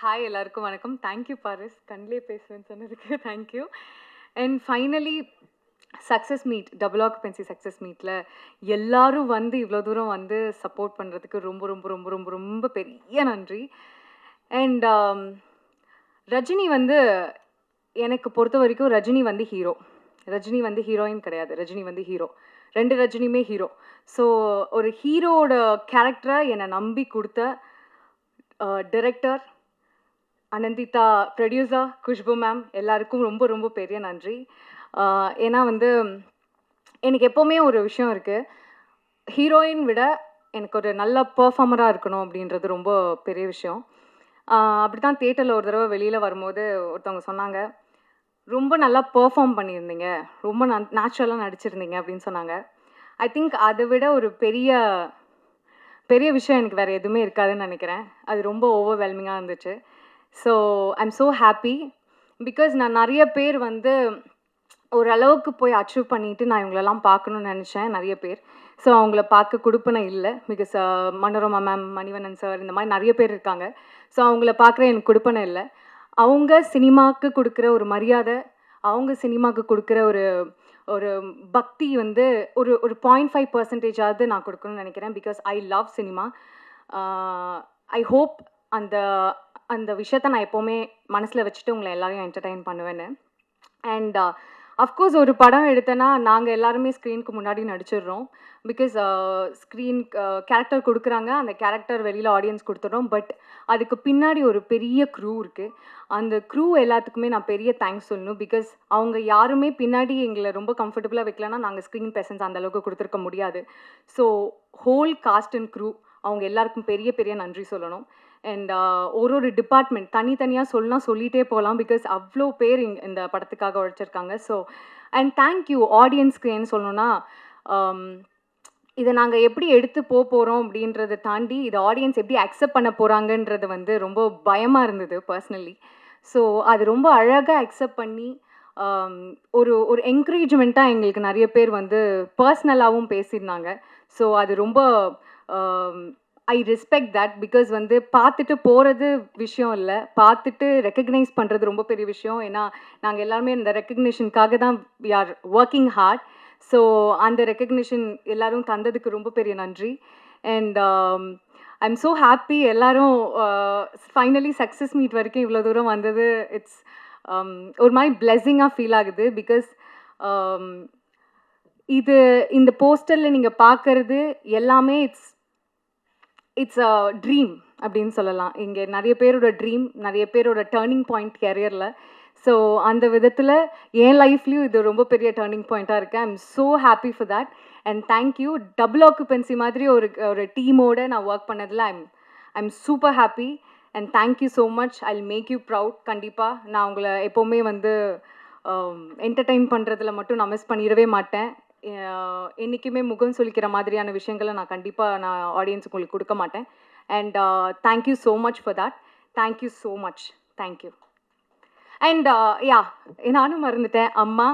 Hi எல்லாருக்கும் வணக்கம். Thank you Paris. கண்ணிலே பேசுவேன்னு சொன்னதுக்கு thank you. And finally success meet, double occupancy success மீட்டில் எல்லாரும் வந்து இவ்வளோ தூரம் வந்து சப்போர்ட் பண்ணுறதுக்கு ரொம்ப ரொம்ப ரொம்ப ரொம்ப ரொம்ப பெரிய நன்றி. அண்ட் ரஜினி வந்து எனக்கு பொறுத்த வரைக்கும் ரஜினி வந்து ஹீரோ. ரஜினி வந்து ஹீரோயின் கிடையாது. ரஜினி வந்து ஹீரோ. 2 ரஜினியுமே ஹீரோ. ஸோ ஒரு ஹீரோவோட கேரக்டரை என்னை நம்பி கொடுத்த director Ananditha, producer Khushbu ma'am எல்லாருக்கும் ரொம்ப ரொம்ப பெரிய நன்றி. ஏன்னா வந்து எனக்கு எப்போவுமே ஒரு விஷயம் இருக்குது, ஹீரோயின் விட எனக்கு ஒரு நல்ல பெர்ஃபார்மராக இருக்கணும் அப்படின்றது ரொம்ப பெரிய விஷயம். அப்படி தான் தியேட்டரில் ஒரு தடவை வெளியில் வரும்போது ஒருத்தவங்க சொன்னாங்க, ரொம்ப நல்லா பெர்ஃபார்ம் பண்ணியிருந்தீங்க, ரொம்ப நேச்சுரலாக நடிச்சிருந்தீங்க அப்படின்னு சொன்னாங்க. ஐ திங்க் அதை விட ஒரு பெரிய பெரிய விஷயம் எனக்கு வேறு எதுவுமே இருக்காதுன்னு நினைக்கிறேன். அது ரொம்ப ஓவர்வெல்மிங்காக இருந்துச்சு. So I'm so happy. Because நான் நிறைய பேர் வந்து ஓரளவுக்கு போய் அச்சீவ் பண்ணிவிட்டு நான் இவங்களெல்லாம் பார்க்கணுன்னு நினச்சேன் நிறைய பேர். ஸோ அவங்கள பார்க்க கொடுப்பனை இல்லை. Because Manorama ma'am, Manivannan sir இந்த மாதிரி நிறைய பேர் இருக்காங்க. ஸோ அவங்கள பார்க்குற எனக்கு கொடுப்பனை இல்லை. அவங்க சினிமாவுக்கு கொடுக்குற ஒரு மரியாதை, அவங்க சினிமாவுக்கு கொடுக்குற ஒரு ஒரு பக்தி வந்து ஒரு ஒரு 0.5% நான் கொடுக்கணும்னு நினைக்கிறேன். Because I love cinema. I hope அந்த அந்த விஷயத்த நான் எப்போவுமே மனசில் வச்சுட்டு உங்களை எல்லாரையும் என்டர்டெயின் பண்ணுவேன்னு. அண்ட் அஃப்கோர்ஸ் ஒரு படம் எடுத்தேன்னா நாங்கள் எல்லாருமே ஸ்க்ரீனுக்கு முன்னாடி நடிச்சிடுறோம். பிகாஸ் ஸ்க்ரீன் கேரக்டர் கொடுக்குறாங்க, அந்த கேரக்டர் வெளியில் ஆடியன்ஸ் கொடுத்துட்றோம். பட் அதுக்கு பின்னாடி ஒரு பெரிய க்ரூ இருக்குது. அந்த க்ரூ எல்லாத்துக்குமே நான் பெரிய தேங்க்ஸ் சொல்லணும். பிகாஸ் அவங்க யாருமே பின்னாடி எங்களை ரொம்ப கம்ஃபர்டபுளாக வைக்கலன்னா நாங்கள் ஸ்க்ரீன் ப்ரெசன்ஸ் அந்தளவுக்கு கொடுத்துருக்க முடியாது. So whole cast and crew அவங்க எல்லாருக்கும் பெரிய பெரிய நன்றி சொல்லணும். அண்ட் ஒரு டிபார்ட்மெண்ட் தனித்தனியாக சொல்லிகிட்டே போகலாம். பிகாஸ் அவ்வளோ பேர் இந்த படத்துக்காக உழைச்சிருக்காங்க. ஸோ அண்ட் தேங்க்யூ ஆடியன்ஸ்க்கு ஏன்னு சொல்லணுன்னா, இதை நாங்கள் எப்படி எடுத்து போகிறோம் அப்படின்றத தாண்டி இதை ஆடியன்ஸ் எப்படி அக்செப்ட் பண்ண போகிறாங்கன்றது வந்து ரொம்ப பயமாக இருந்தது பர்சனலி. ஸோ அது ரொம்ப அழகாக அக்செப்ட் பண்ணி ஒரு ஒரு என்கரேஜ்மெண்ட்டாக எங்களுக்கு நிறைய பேர் வந்து பர்சனலாகவும் பேசியிருந்தாங்க. ஸோ அது ரொம்ப ஐ ரெஸ்பெக்ட் தட். பிகாஸ் வந்து பார்த்துட்டு போகிறது விஷயம் இல்லை, பார்த்துட்டு ரெக்கக்னைஸ் பண்ணுறது ரொம்ப பெரிய விஷயம். ஏன்னா நாங்கள் எல்லாருமே இந்த ரெக்கக்னிஷனுக்காக தான் we are working hard. So அந்த ரெக்கக்னிஷன் எல்லோரும் தந்ததுக்கு ரொம்ப பெரிய நன்றி. And I am so happy எல்லோரும் ஃபைனலி சக்ஸஸ் மீட் வரைக்கும் இவ்வளோ தூரம் வந்தது. இட்ஸ் ஒரு மாதிரி பிளெஸ்ஸிங்காக ஃபீல் ஆகுது. பிகாஸ் இது இந்த போஸ்டரில் நீங்கள் பார்க்குறது எல்லாமே இட்ஸ் அ ட்ரீம் அப்படின்னு சொல்லலாம். இங்கே நிறைய பேரோட ட்ரீம், நிறைய பேரோட டேர்னிங் பாயிண்ட் கேரியரில். ஸோ அந்த விதத்தில் என் லைஃப்லேயும் இது ரொம்ப பெரிய டேர்னிங் பாயிண்ட்டாக இருக்குது. I am so happy for that. And thank you. Double occupancy மாதிரி ஒரு ஒரு டீமோடு நான் ஒர்க் பண்ணதில் I am super happy. And thank you so much. I will make you proud. கண்டிப்பாக நான் உங்களை எப்போவுமே வந்து என்டர்டெயின் பண்ணுறதுல மட்டும் நான் மிஸ் பண்ணிடவே மாட்டேன். என்றைக்குமே முகம் சொல்லிக்கிற மாதிரியான விஷயங்களை நான் கண்டிப்பாக நான் ஆடியன்ஸுக்கு உங்களுக்கு கொடுக்க மாட்டேன். And thank you so much for that. Thank you so much. Thank you. And yeah, நானும் மறந்துட்டேன், அம்மா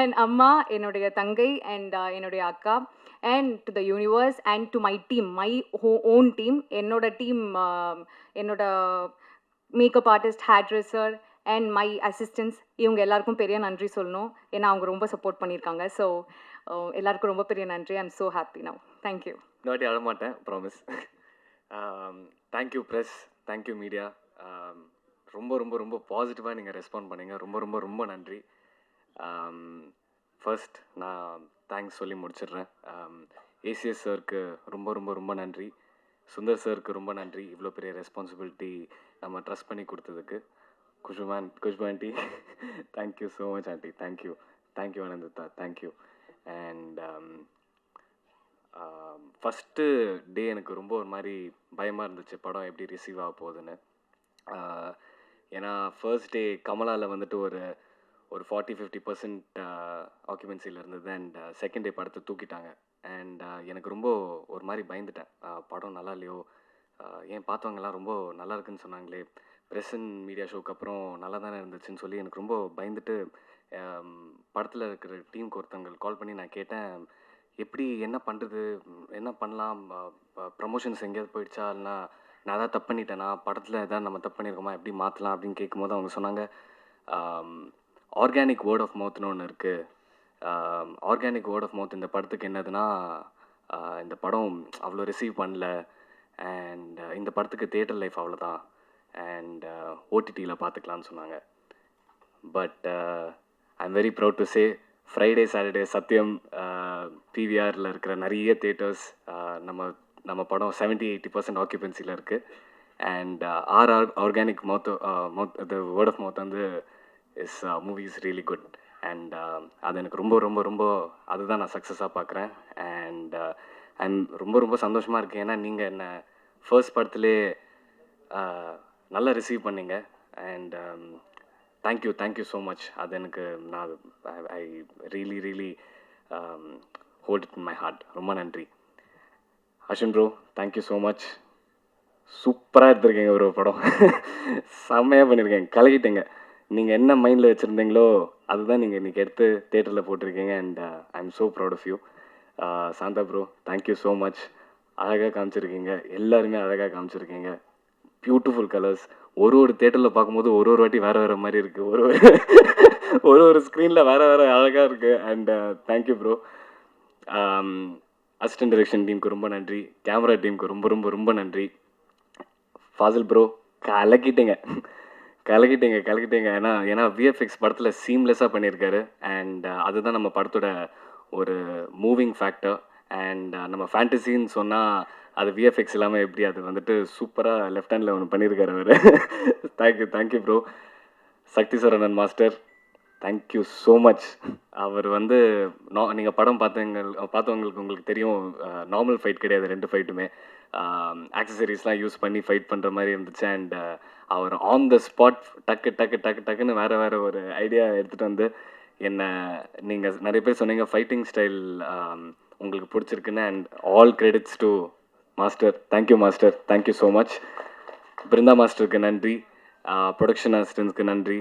அண்ட் அம்மா, என்னுடைய தங்கை அண்ட் என்னுடைய அக்கா and to the universe and to my team, my own team. என்னோட டீம், என்னோட makeup artist, hair dresser and my assistance, இவங்க எல்லாருக்கும் பெரிய நன்றி சொல்லணும். ஏன்னா அவங்க ரொம்ப சப்போர்ட் பண்ணியிருக்காங்க. ஸோ எல்லாருக்கும் ரொம்ப பெரிய நன்றி. I am so happy now. Thank you. இன்னொரு அழமாட்டேன், promise. Thank you press, thank you media. ரொம்ப ரொம்ப ரொம்ப பாசிட்டிவாக நீங்கள் ரெஸ்பாண்ட் பண்ணீங்க. ரொம்ப ரொம்ப ரொம்ப நன்றி. ஃபர்ஸ்ட் நான் தேங்க்ஸ் சொல்லி முடிச்சிடுறேன். ஏசிஎஸ் சாருக்கு ரொம்ப ரொம்ப ரொம்ப நன்றி. சுந்தர் சாருக்கு ரொம்ப நன்றி, இவ்வளோ பெரிய ரெஸ்பான்சிபிலிட்டி நம்ம ட்ரஸ்ட் பண்ணி கொடுத்ததுக்கு. Khushbu aunty, thank you so much aunty. Thank you. Thank you Ananditha, thank you. And first day எனக்கு ரொம்ப ஒரு மாதிரி பயமாக இருந்துச்சு, படம் எப்படி ரிசீவ் ஆக போகுதுன்னு. ஏன்னா ஃபர்ஸ்ட் டே கமலாவில் வந்துட்டு ஒரு 40-50% ஆக்குபென்சியில் இருந்தது. அண்ட் செகண்ட் டே படத்தை தூக்கிட்டாங்க. அண்ட் எனக்கு ரொம்ப ஒரு மாதிரி பயந்துட்டேன், படம் நல்லா இல்லையோ, ஏன் பார்த்தவங்கலாம் ரொம்ப நல்லா இருக்குன்னு சொன்னாங்களே, ப்ரெஸ் அண்ட் மீடியா ஷோக்கு அப்புறம் நல்லா தானே இருந்துச்சுன்னு சொல்லி எனக்கு ரொம்ப பயந்துட்டு படத்தில் இருக்கிற டீமுக்கு ஒருத்தவங்க கால் பண்ணி நான் கேட்டேன், எப்படி என்ன பண்ணுறது, என்ன பண்ணலாம், ப்ரமோஷன்ஸ் எங்கேயாவது போயிடுச்சா, இல்லைனா நான் ஏதாவது தப்பு பண்ணிட்டேனா, படத்தில் எதாவது நம்ம தப்பு பண்ணியிருக்கோமா, எப்படி மாற்றலாம் அப்படின்னு கேட்கும்போது அவங்க சொன்னாங்க, ஆர்கானிக் வேர்ட் ஆஃப் மவுத்னு ஒன்று இருக்குது. ஆர்கானிக் வேர்ட் ஆஃப் மவுத் இந்த படத்துக்கு என்னதுன்னா, இந்த படம் அவ்வளோ ரிசீவ் பண்ணல, அண்ட் இந்த படத்துக்கு தியேட்டர் லைஃப் அவ்வளோதான், அண்ட் ஓடிடியில் பார்த்துக்கலான்னு சொன்னாங்க. But I'm very proud to say Friday Saturday Sathyam பிவிஆரில் இருக்கிற நிறைய தியேட்டர்ஸ் நம்ம படம் 70-80% ஆக்குபென்சியில் இருக்குது. And organic the word of mouth வந்து movie is really good. And அது எனக்கு ரொம்ப ரொம்ப ரொம்ப அதுதான் நான் சக்ஸஸாக பார்க்குறேன். அண்ட் ஐம் ரொம்ப ரொம்ப சந்தோஷமாக இருக்கேன். ஏன்னா நீங்கள் என்னை ஃபர்ஸ்ட் படத்துலே நல்லா ரிசீவ் பண்ணீங்க. And thank you so much. அது எனக்கு நான் I really hold it in my heart. ரொம்ப நன்றி. Ashwin bro, thank you so much. சூப்பராக எடுத்திருக்கீங்க ஒரு படம். செம்மையாக பண்ணியிருக்கேங்க, கலக்கிட்டீங்க. நீங்கள் என்ன மைண்டில் வச்சுருந்தீங்களோ அதுதான் நீங்கள் இன்றைக்கி எடுத்து தேட்டரில் போட்டிருக்கீங்க. And I am so proud of you. Shantha bro, thank you so much. அழகாக காமிச்சிருக்கீங்க, எல்லாருமே அழகாக காமிச்சிருக்கீங்க. Beautiful colours. ஒரு தேட்டரில் பார்க்கும்போது ஒரு வாட்டி வேறு மாதிரி இருக்குது. ஒரு ஸ்க்ரீனில் வேறு அழகாக இருக்குது. And thank you bro. Assistant direction டீமுக்கு ரொம்ப நன்றி. கேமரா டீமுக்கு ரொம்ப ரொம்ப ரொம்ப நன்றி. ஃபாசில் ப்ரோ, கலக்கிட்டீங்க. ஏன்னா விஎஃப்எக்ஸ் படத்தில் சீம்லெஸ்ஸாக பண்ணியிருக்காரு. அண்ட் அதுதான் நம்ம படத்தோட ஒரு மூவிங் ஃபேக்டர். அண்ட் நம்ம ஃபேண்டசின்னு சொன்னால் அது விஎஃப்எக்ஸ் இல்லாமல் எப்படி, அது வந்துட்டு சூப்பராக லெஃப்ட் ஹேண்டில் ஒன்று பண்ணியிருக்காரு அவர். Thank you bro. Sakthi Saravanan master, thank you so much. அவர் வந்து நீங்கள் படம் பார்த்தவங்களுக்கு உங்களுக்கு தெரியும், நார்மல் ஃபைட் கிடையாது, 2 ஃபைட்டுமே ஆக்சசரிஸ்லாம் யூஸ் பண்ணி ஃபைட் பண்ணுற மாதிரி இருந்துச்சு. அண்ட் அவர் ஆன் த ஸ்பாட் டக்குன்னு வேறு ஒரு ஐடியா எடுத்துகிட்டு வந்து என்னை, நீங்கள் நிறைய பேர் சொன்னீங்க ஃபைட்டிங் ஸ்டைல் உங்களுக்கு பிடிச்சிருக்குன்னு. And all credits to master. Thank you master, thank you so much. Brindha மாஸ்டருக்கு நன்றி. ப்ரொடக்ஷன் அசிஸ்டன்ஸ்க்கு நன்றி.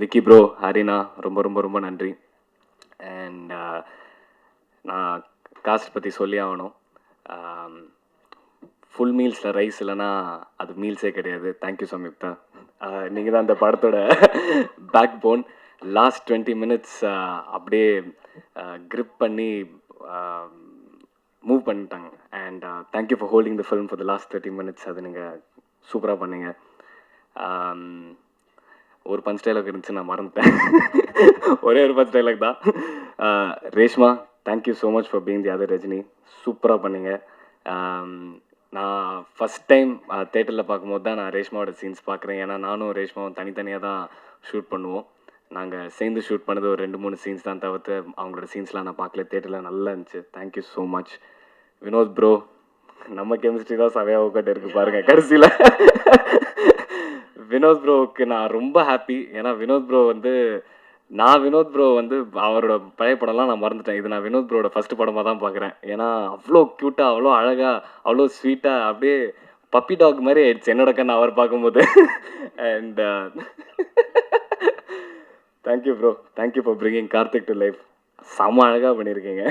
விக்கி ப்ரோ, ஹரினா, ரொம்ப ரொம்ப ரொம்ப நன்றி. அண்ட் நான் காஸ்ட் பற்றி சொல்லி ஆகணும். ஃபுல் மீல்ஸில் ரைஸ் இல்லைன்னா அது மீல்ஸே கிடையாது. தேங்க்யூ சம்யுக்தா. நீங்கள் தான் அந்த படத்தோட பேக் போன். லாஸ்ட் 20 மினிட்ஸ் அப்படியே கிரிப் பண்ணி மூவ் பண்ணிட்டாங்க. And thank you for holding the film for the last 30 minutes. அது நீங்கள் சூப்பராக பண்ணீங்க. ஒரு பஞ்ச் டைலாக் இருந்துச்சு, நான் மறந்துட்டேன். ஒரே ஒரு பஞ்ச் டைலாக் தான். Reshma, thank you so much for being the other Rajini. சூப்பராக பண்ணீங்க. நான் ஃபஸ்ட் டைம் தேட்டரில் பார்க்கும்போது தான் நான் ரேஷ்மாவோட சீன்ஸ் பார்க்குறேன். ஏன்னா நானும் ரேஷ்மாவும் தனித்தனியாக தான் ஷூட் பண்ணுவோம். நாங்கள் சேர்ந்து ஷூட் பண்ணது ஒரு 2-3 சீன்ஸ் தான் தவிர்த்து அவங்களோட சீன்ஸ்லாம் நான் பார்க்கல. தேட்டரில் நல்லா இருந்துச்சு. Thank you so much. Vinod bro, நம்ம கெமிஸ்ட்ரி தான் சவையாக உட்காட்டு இருக்குது பாருங்கள் கடைசியில். வினோத் ப்ரோவுக்கு நான் ரொம்ப ஹாப்பி. ஏன்னா வினோத் ப்ரோ வந்து அவரோட பழைய படம்லாம் நான் மறந்துட்டேன். இது நான் வினோத் ப்ரோட ஃபஸ்ட்டு படமாக தான் பார்க்குறேன். ஏன்னா அவ்வளோ க்யூட்டாக, அவ்வளோ அழகாக, அவ்வளோ ஸ்வீட்டாக, அப்படியே பப்பி டாக் மாதிரி ஆயிடுச்சு என்னோட கண்ணு அவர் பார்க்கும்போது. And thank you bro, thank you for bringing Karthik to life. செம்ம அழகாக பண்ணியிருக்கீங்க.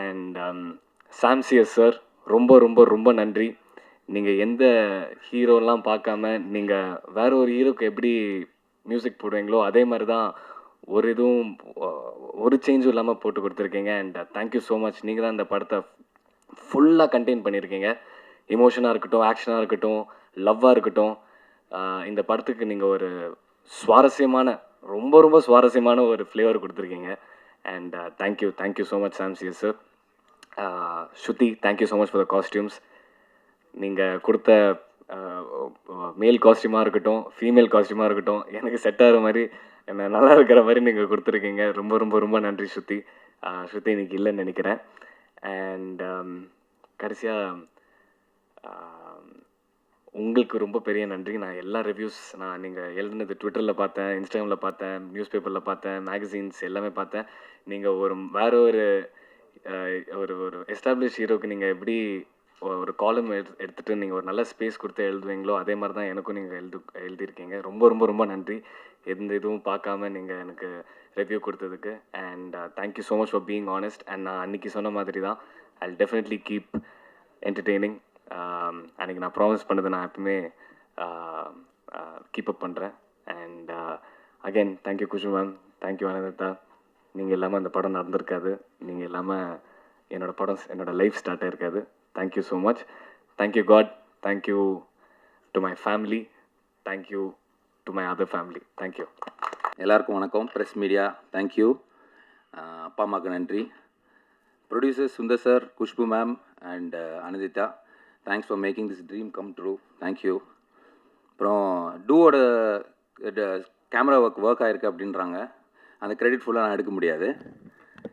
அண்ட் சாம்சியஸ் சார், ரொம்ப ரொம்ப ரொம்ப நன்றி. நீங்கள் எந்த ஹீரோலாம் பார்க்காம நீங்கள் வேற ஒரு ஹீரோக்கு எப்படி மியூசிக் போடுவீங்களோ அதே மாதிரி தான் ஒரு சேஞ்சும் இல்லாமல் போட்டு கொடுத்துருக்கீங்க. And thank you so much. நீங்கள் தான் இந்த படத்தை ஃபுல்லாக கண்டெயின் பண்ணியிருக்கீங்க. எமோஷனாக இருக்கட்டும், ஆக்ஷனாக இருக்கட்டும், லவ்வாக இருக்கட்டும், இந்த படத்துக்கு நீங்கள் ஒரு ரொம்ப ரொம்ப சுவாரஸ்யமான ஒரு ஃப்ளேவர் கொடுத்துருக்கீங்க. And thank you so much சாம்சியஸ் sir. Shruti, thank you so much for the costumes. நீங்கள் கொடுத்த மேல் காஸ்டியூமாக இருக்கட்டும், ஃபீமேல் காஸ்டியூமாக இருக்கட்டும், எனக்கு செட் ஆகிற மாதிரி, என்ன நல்லா இருக்கிற மாதிரி நீங்கள் கொடுத்துருக்கீங்க. ரொம்ப ரொம்ப ரொம்ப நன்றி ஸ்ருதி. ஸ்ருதி இன்னைக்கு இல்லைன்னு நினைக்கிறேன். அண்ட் கடைசியாக உங்களுக்கு ரொம்ப பெரிய நன்றி. நான் எல்லா ரிவ்யூஸ் நீங்கள் எழுதுனது ட்விட்டரில் பார்த்தேன், இன்ஸ்டாகிராமில் பார்த்தேன், நியூஸ் பேப்பரில் பார்த்தேன், மேகசின்ஸ் எல்லாமே பார்த்தேன். நீங்கள் வேற ஒரு எஸ்டாப்ளிஷ் ஹீரோக்கு நீங்கள் எப்படி ஒரு காலம் எடுத்துகிட்டு நீங்கள் ஒரு நல்ல ஸ்பேஸ் கொடுத்து எழுதுவீங்களோ அதே மாதிரி தான் எனக்கும் நீங்கள் எழுதியிருக்கீங்க. ரொம்ப ரொம்ப ரொம்ப நன்றி. எந்த இதுவும் பார்க்காம நீங்கள் எனக்கு ரிவ்யூ கொடுத்ததுக்கு. And thank you so much for being honest. And நான் அன்றைக்கி சொன்ன மாதிரி தான், I will definitely keep entertaining. அன்றைக்கி நான் ப்ராமிஸ் பண்ணதை நான் எப்பவுமே கீப் அப் பண்ணுறேன். And again thank you Khushbu ma'am, thank you Anantha. நீங்கள் இல்லாமல் அந்த படம் நடந்திருக்காது, நீங்கள் இல்லாமல் என்னோட லைஃப் ஸ்டார்ட் ஆகிருக்காது. Thank you so much. Thank you God, thank you to my family, thank you to my other family. Thank you. எல்லாருக்கும் வணக்கம். Press media thank you. அப்பா அம்மாவுக்கு நன்றி. Producer Sundar sir, Khushbu ma'am and Ananditha, thanks for making this dream come true. Thank you. அப்புறம் டூவோட camera work ஆகிருக்கு அப்படின்றாங்க. அந்த கிரெடிட் ஃபுல்லாக நான் எடுக்க முடியாது.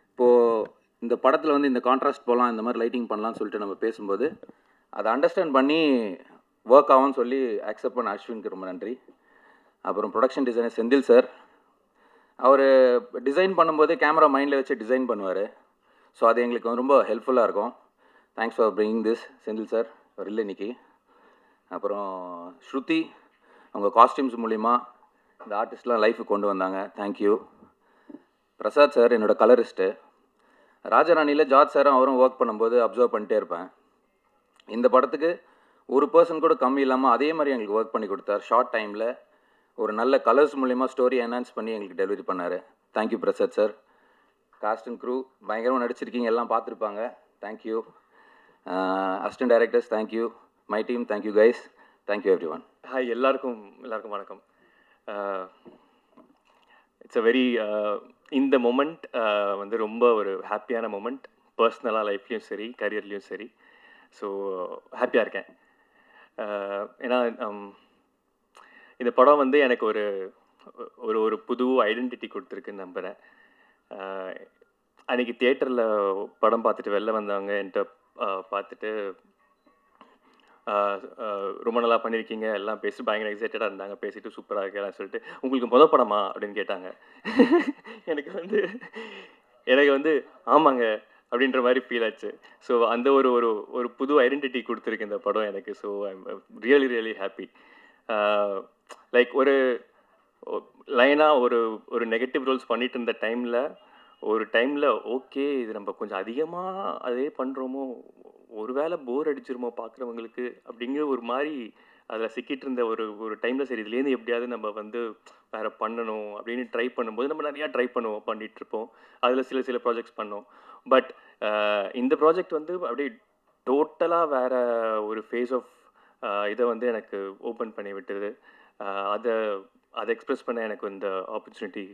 இப்போது இந்த படத்தில் வந்து இந்த கான்ட்ராஸ்ட் போகலாம், இந்த மாதிரி லைட்டிங் பண்ணலான்னு சொல்லிட்டு நம்ம பேசும்போது அதை அண்டர்ஸ்டாண்ட் பண்ணி ஒர்க் ஆகும்னு சொல்லி அக்செப்ட் பண்ண அஸ்வினுக்கு ரொம்ப நன்றி. அப்புறம் ப்ரொடக்ஷன் டிசைனர் செந்தில் சார், அவர் டிசைன் பண்ணும்போது கேமரா மைண்டில் வச்சு டிசைன் பண்ணுவார். ஸோ அது எங்களுக்கு ரொம்ப ஹெல்ப்ஃபுல்லாக இருக்கும். Thanks for bringing this Senthil sir, அவர் இல்லை இன்னைக்கு. அப்புறம் ஸ்ருதி, அவங்க காஸ்டியூம்ஸ் மூலிமா இந்த ஆர்டிஸ்ட்லாம் லைஃபுக்கு கொண்டு வந்தாங்க. தேங்க்யூ. பிரசாத் சார், என்னோடய கலரிஸ்ட்டு. ராஜராணியில் ஜார்ஜ் சாரும் அவரும் ஒர்க் பண்ணும்போது அப்சர்வ் பண்ணிட்டே இருப்பேன். இந்த படத்துக்கு ஒரு பர்சன் கூட கம்மி இல்லாமல் அதே மாதிரி எங்களுக்கு ஒர்க் பண்ணி கொடுத்தார். ஷார்ட் டைமில் ஒரு நல்ல கலர்ஸ் மூலிமா ஸ்டோரி என்ஹான்ஸ் பண்ணி எங்களுக்கு டெலிவரி பண்ணார். Thank you Prasad sir. Cast and crew பயங்கரமாக நடிச்சிருக்கீங்க, எல்லாம் பார்த்துருப்பாங்க. Thank you. Assistant directors thank you. My team thank you guys. Thank you everyone. Hi, எல்லாருக்கும் வணக்கம். இட்ஸ் அ வெரி இந்த மொமெண்ட் வந்து ரொம்ப ஒரு ஹாப்பியான மொமெண்ட். பர்சனலாக லைஃப்லேயும் சரி, கரியர்லேயும் சரி. ஸோ ஹாப்பியாக இருக்கேன். ஏன்னா இந்த படம் வந்து எனக்கு ஒரு ஒரு ஒரு புது ஐடென்டிட்டி கொடுத்துருக்குன்னு நம்புகிறேன். அன்றைக்கி தியேட்டரில் படம் பார்த்துட்டு வெளில வந்தவங்க என்கிட்ட பார்த்துட்டு ரொம்ப நல்லா பண்ணியிருக்கீங்க, எல்லாம் பேசி பயங்கர எக்ஸைட்டடாக இருந்தாங்க. பேசிட்டு சூப்பராக இருக்கேன் சொல்லிட்டு, உங்களுக்கு மொதல் படமா அப்படின்னு கேட்டாங்க. எனக்கு வந்து ஆமாங்க அப்படின்ற மாதிரி ஃபீல் ஆச்சு. ஸோ அந்த ஒரு ஒரு ஒரு புது ஐடென்டிட்டி கொடுத்துருக்கு இந்த படம் எனக்கு. So I am really happy. Like ஒரு லைனாக ஒரு நெகட்டிவ் ரோல்ஸ் பண்ணிட்டு இருந்த டைமில் ஓகே, இது நம்ம கொஞ்சம் அதிகமாக அதே பண்ணுறோமோ, ஒரு வேளை போர் அடிச்சிருமோ பார்க்குறவங்களுக்கு அப்படிங்கிற ஒரு மாதிரி அதில் சிக்கிட்டு இருந்த ஒரு டைமில், சரி இதுலேருந்து எப்படியாவது நம்ம வந்து வேறு பண்ணணும் அப்படின்னு ட்ரை பண்ணும்போது நம்ம நிறையா ட்ரை பண்ணிகிட்ருப்போம். அதில் சில ப்ராஜெக்ட்ஸ் பண்ணோம். பட் இந்த ப்ராஜெக்ட் வந்து அப்படியே டோட்டலாக வேறு ஒரு ஃபேஸ் ஆஃப் இதை வந்து எனக்கு ஓப்பன் பண்ணி விட்டுது. அதை எக்ஸ்ப்ரெஸ் பண்ண எனக்கு இந்த ஆப்பர்ச்சுனிட்டி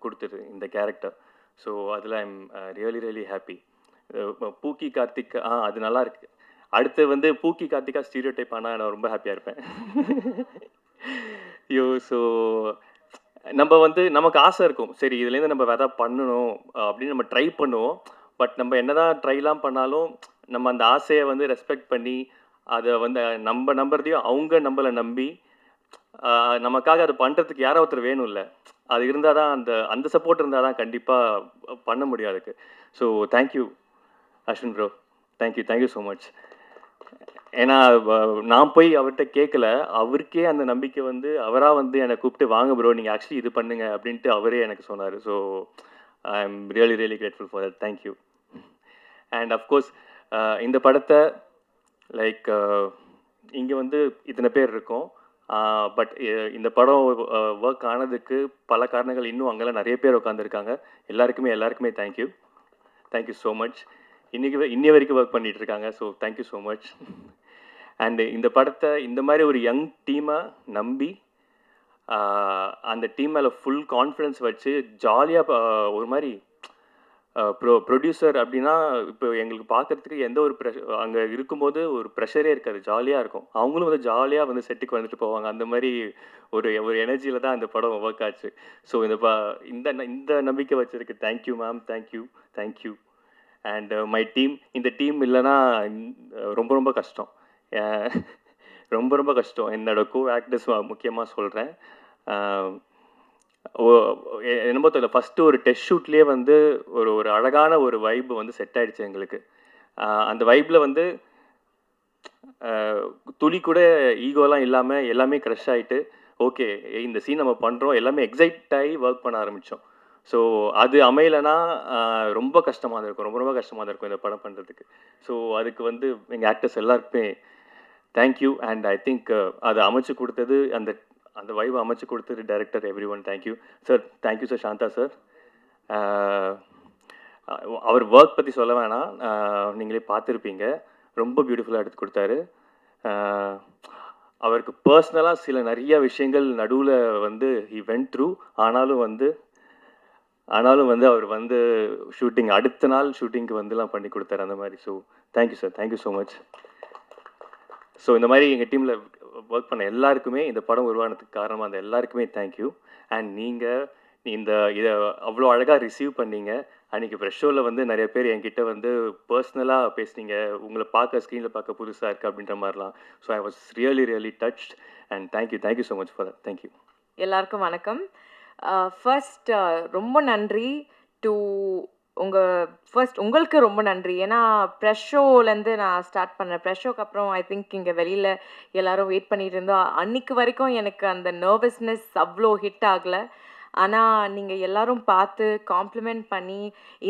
கொடுத்துது இந்த கேரக்டர். ஸோ அதில் ஐ எம் ரியலி ஹாப்பி. பூக்கி கார்த்திக் அது நல்லா இருக்கு. அடுத்து வந்து பூக்கி கார்த்திகா ஸ்டீரியோ டைப் ஆனால் நான் ரொம்ப ஹாப்பியாக இருப்பேன். ஸோ நம்ம வந்து நமக்கு ஆசை இருக்கும், சரி இதுலேருந்து நம்ம எதாவது பண்ணணும் அப்படின்னு நம்ம ட்ரை பண்ணுவோம். பட் நம்ம என்னதான் ட்ரைலாம் பண்ணாலும் நம்ம அந்த ஆசையை வந்து ரெஸ்பெக்ட் பண்ணி அதை வந்து நம்ம நம்புறதையும் அவங்க நம்மளை நம்பி நமக்காக அதை பண்ணுறதுக்கு யாரோ ஒருத்தர் வேணும் இல்லை, அது இருந்தால் தான் அந்த சப்போர்ட் இருந்தால் தான் கண்டிப்பாக பண்ண முடியும் அதுக்கு. So thank you Ashwin bro, thank you so much. ஏன்னா நான் போய் அவர்கிட்ட கேட்கல, அவருக்கே அந்த நம்பிக்கை வந்து அவராக வந்து என்னை கூப்பிட்டு வாங்க ப்ரோ நீங்கள் ஆக்சுவலி இது பண்ணுங்க அப்படின்ட்டு அவரே எனக்கு சொன்னார். So I am really grateful for that. Thank you. And of course இந்த படத்தை லைக் இங்கே வந்து இத்தனை பேர் இருக்கோம். பட் இந்த படம் ஒர்க் ஆனதுக்கு பல காரணங்கள், இன்னும் அங்கெல்லாம் நிறைய பேர் உட்காந்துருக்காங்க. எல்லாருக்குமே தேங்க்யூ ஸோ மச். இன்னி வரைக்கும் ஒர்க் பண்ணிகிட்டு இருக்காங்க. So thank you so much. And இந்த படத்தை இந்த மாதிரி ஒரு யங் டீமை நம்பி அந்த டீம் மேலே ஃபுல் கான்ஃபிடென்ஸ் வச்சு ஜாலியாக ஒரு மாதிரி ப்ரொடியூசர் அப்படின்னா இப்போ எங்களுக்கு பார்க்குறதுக்கு எந்த ஒரு அங்கே இருக்கும்போது ஒரு ப்ரெஷரே இருக்காது, ஜாலியாக இருக்கும். அவங்களும் வந்து ஜாலியாக வந்து செட்டுக்கு வந்துட்டு போவாங்க. அந்த மாதிரி ஒரு எனர்ஜியில் தான் அந்த படம் ஒர்க் ஆச்சு. ஸோ இந்த நம்பிக்கை வச்சிருக்கு. Thank you ma'am, thank you. And my team, இந்த டீம் இல்லைன்னா ரொம்ப கஷ்டம், ரொம்ப கஷ்டம். என்னோட கோ ஆக்டர்ஸ் முக்கியமாக சொல்கிறேன். என்னமோ தெரியல, ஃபஸ்ட்டு ஒரு டெஸ்ட் ஷூட்லேயே வந்து ஒரு அழகான ஒரு வைப் வந்து செட் ஆகிடுச்சு எங்களுக்கு. அந்த வைப்பில் வந்து துளி கூட ஈகோலாம் இல்லாமல் எல்லாமே க்ரஷ் ஆகிட்டு, ஓகே இந்த சீன் நம்ம பண்ணுறோம், எல்லாமே எக்ஸைட் ஆகி ஒர்க் பண்ண ஆரம்பித்தோம். ஸோ அது அமையலைன்னா ரொம்ப கஷ்டமாக இருக்கும், ரொம்ப ரொம்ப கஷ்டமாக இருக்கும் இந்த படம் பண்ணுறதுக்கு. ஸோ அதுக்கு வந்து எங்கள் ஆக்டர்ஸ் எல்லாருக்குமே தேங்க்யூ. அண்ட் ஐ திங்க் அதை அமைச்சு கொடுத்தது, அந்த அந்த வைவை அமைச்சு கொடுத்தது director, everyone thank you sir. Thank you sir. Santha sir, அவர் ஒர்க் பற்றி சொல்ல வேணாம், நீங்களே பார்த்துருப்பீங்க. ரொம்ப பியூட்டிஃபுல்லாக எடுத்து கொடுத்தாரு. அவருக்கு பர்சனலாக சில நிறைய விஷயங்கள் நடுவில் வந்து ஹி வென்ட் த்ரூ, ஆனாலும் வந்து அவர் வந்து ஷூட்டிங் அடுத்த நாள் ஷூட்டிங்க்கு வந்துலாம் பண்ணி கொடுத்தாரு அந்த மாதிரி. So thank you sir, thank you so much. So இந்த மாதிரி எங்கள் டீமில் ஒர்க் பண்ண எல்லாருக்குமே, இந்த படம் உருவானதுக்கு காரணமாக அந்த எல்லாருக்குமே தேங்க்யூ. அண்ட் நீங்கள் இதை அவ்வளோ அழகாக ரிசீவ் பண்ணீங்க. அன்றைக்கி ஃப்ரெஷ் ஷோவில் வந்து நிறைய பேர் என்கிட்ட வந்து பர்சனலாக பேசுனீங்க, உங்களை பார்க்க ஸ்க்ரீனில் பார்க்க புதுசாக இருக்குது அப்படின்ற மாதிரிலாம். So I was really touched and thank you so much for that. Thank you. எல்லாருக்கும் வணக்கம். ஃபர்ஸ்ட் ரொம்ப நன்றி டு உங்களுக்கு ரொம்ப நன்றி. ஏன்னா ப்ரெஷ் ஷோலேருந்து நான் ஸ்டார்ட் பண்ணேன். ப்ரெஷ் ஷோக்கு அப்புறம் ஐ திங்க் இங்கே வெளியில் எல்லோரும் வெயிட் பண்ணிட்டு இருந்தோம். அன்றைக்கு வரைக்கும் எனக்கு அந்த நர்வஸ்னஸ் அவ்வளோ ஹிட் ஆகலை. ஆனால் நீங்கள் எல்லோரும் பார்த்து காம்ப்ளிமெண்ட் பண்ணி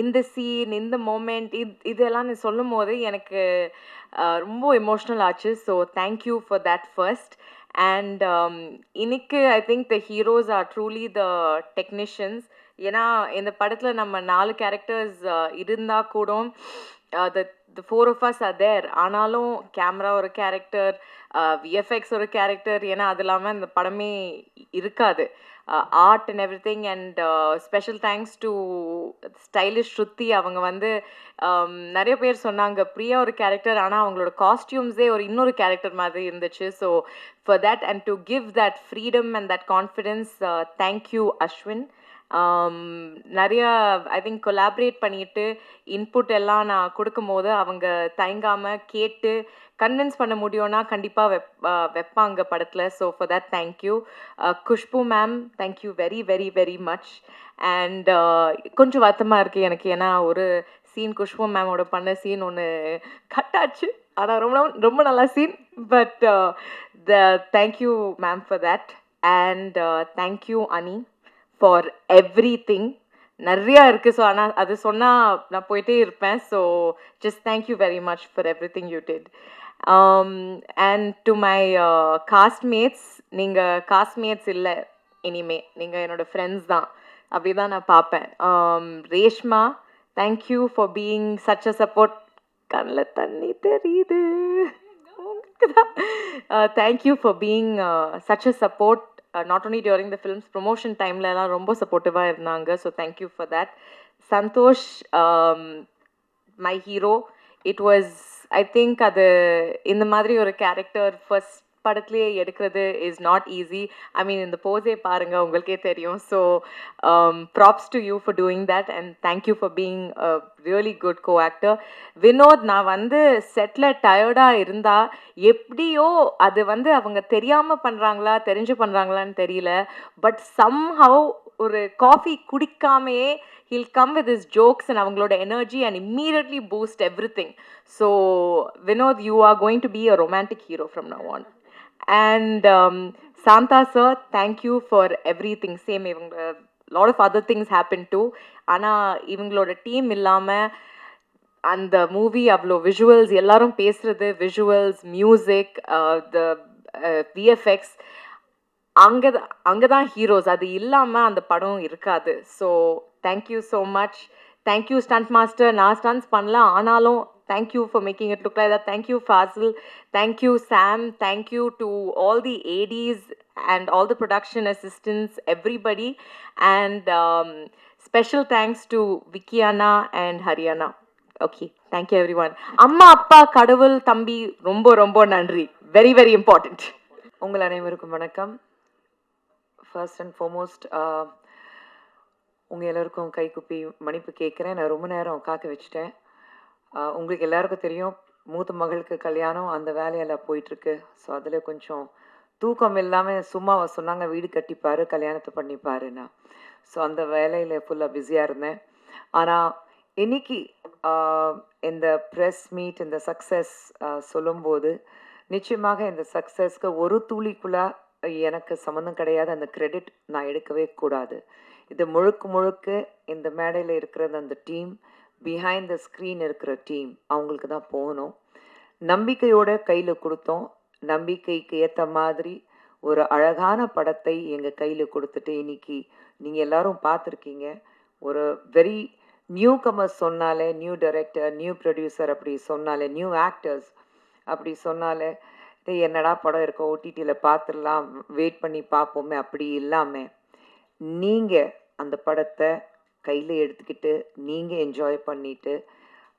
இந்த சீன், இந்த மோமெண்ட், இதெல்லாம் நான் சொல்லும் போது எனக்கு ரொம்ப எமோஷ்னல் ஆச்சு. So thank you for that first. And இன்னைக்கு I think the heroes are truly the technicians. ஏன்னா இந்த படத்தில் நம்ம 4 கேரக்டர்ஸ் இருந்தால் கூட the 4 of us are there. ஆனாலும் கேமரா ஒரு கேரக்டர், விஎஃப்எக்ஸ் ஒரு கேரக்டர், ஏன்னா அது இல்லாமல் இந்த படமே இருக்காது. Art and everything. And special thanks to stylish Shruti. அவங்க வந்து நிறைய பேர் சொன்னாங்க பிரியா ஒரு கேரக்டர், ஆனால் அவங்களோட காஸ்டியூம்ஸே ஒரு இன்னொரு கேரக்டர் மாதிரி இருந்துச்சு. So for that and to give that freedom and that confidence, thank you Ashwin. நிறையா ஐ திங்க் கொலாபரேட் பண்ணிட்டு இன்புட் எல்லாம் நான் கொடுக்கும்போது அவங்க தயங்காமல் கேட்டு கன்வின்ஸ் பண்ண முடியும்னா கண்டிப்பாக வைப்பாங்க படத்தில். So for that thank you. Khushbu ma'am, thank you very much. And கொஞ்சம் வருத்தமாக இருக்குது எனக்கு, ஏன்னா ஒரு சீன் குஷ்பு மேமோட பண்ண சீன் ஒன்று கட்டாச்சு, ஆனால் ரொம்ப நல்லா scene. But thank you ma'am for that. And thank you Ani for everything. நிறையா இருக்குது. ஸோ ஆனால் அது சொன்னால் நான் போயிட்டே இருப்பேன். So just thank you very much for everything you did. And to my castmates, நீங்கள் காஸ்ட்மேட்ஸ் இல்லை, இனிமே நீங்கள் என்னோடய ஃப்ரெண்ட்ஸ் தான், அப்படி தான் நான் பார்ப்பேன். Reshma, thank you for being such a support. கண்ணில் தண்ணி தெரியுது உங்களுக்கு தான். Thank you for being such a support. Not only during the film's promotion time la romba supportive ah irundanga. So thank you for that. Santosh, my hero, it was I think adu indha madri oru character first படத்துலேயே எடுக்கிறது is not easy. I mean இந்த போஸே பாருங்கள், உங்களுக்கே தெரியும். So props to you for doing that and thank you for being a really good co actor. Vinod, நான் வந்து settle டயர்டாக இருந்தால் எப்படியோ அது வந்து அவங்க தெரியாமல் பண்ணுறாங்களா தெரிஞ்சு பண்ணுறாங்களான்னு தெரியல, பட் சம்ஹவ் ஒரு coffee குடிக்காமையே he'll come with his jokes and அவங்களோட energy and immediately boost everything. So Vinod, you are going to be a romantic hero from now on. And Santa sir, thank you for everything. Same, a lot of other things happened too. ஆனா இவங்களோட team இல்லாமல் அந்த movie அவ்வளோ visuals, எல்லாரும் பேசுறது visuals, music, த VFX, அங்கே தான் heroes. அது இல்லாமல் அந்த படம் இருக்காது. So thank you so much. Thank you stunt master. நான் ஸ்டண்ட்ஸ் பண்ணல, ஆனாலும் thank you for making it look like that. Thank you Fazil, thank you Sam, thank you to all the ADs and all the production assistants, everybody. And special thanks to Vikiana and Haryana. Okay, thank you everyone. அம்மா அப்பா கடவுள் தம்பி ரொம்ப ரொம்ப நன்றி. Very very important. உங்கள் அனைவருக்கும் வணக்கம். ஃபர்ஸ்ட் அண்ட் ஃபார்மோஸ்ட் உங்கள் எல்லோருக்கும் கைக்குப்பி மன்னிப்பு கேட்குறேன். நான் ரொம்ப நேரம் காக்க வச்சுட்டேன். உங்களுக்கு எல்லாருக்கும் தெரியும், மூத்த மகளுக்கு கல்யாணம், அந்த வேலையெல்லாம் போயிட்டுருக்கு. ஸோ அதில் கொஞ்சம் தூக்கம் இல்லாமல் சும்மா சொன்னாங்க வீடு கட்டிப்பார், கல்யாணத்தை பண்ணிப்பாருன்னா. ஸோ அந்த வேலையில் ஃபுல்லாக பிஸியாக இருந்தேன். ஆனால் இன்னைக்கு இந்த ப்ரெஸ் மீட், இந்த சக்ஸஸ் சொல்லும்போது நிச்சயமாக இந்த சக்ஸஸ்க்கு ஒரு துளிக்குள்ள எனக்கு சம்மந்தம் கிடையாது. அந்த கிரெடிட் நான் எடுக்கவே கூடாது. இது முழுக்க முழுக்க இந்த மேடையில் இருக்கிறது அந்த டீம், பிஹைண்ட் த ஸ்க்ரீன் இருக்கிற டீம், அவங்களுக்கு தான் போகணும். நம்பிக்கையோட கையில் கொடுத்தோம். நம்பிக்கைக்கு ஏற்ற மாதிரி ஒரு அழகான படத்தை எங்கள் கையில் கொடுத்துட்டு இன்னைக்கு நீங்கள் எல்லாரும் பார்த்துருக்கீங்க. ஒரு வெரி நியூ கமர்ஸ் சொன்னாலே, நியூ டைரக்டர், நியூ ப்ரொடியூசர் அப்படி சொன்னாலே, நியூ ஆக்டர்ஸ் அப்படி சொன்னாலே, டேய் என்னடா படம் இருக்க ஓடிடியில் பார்த்துடலாம், வெயிட் பண்ணி பார்ப்போமே, அப்படி இல்லாமல் நீங்கள் அந்த படத்தை கையில் எடுத்துக்கிட்டு நீங்கள் என்ஜாய் பண்ணிவிட்டு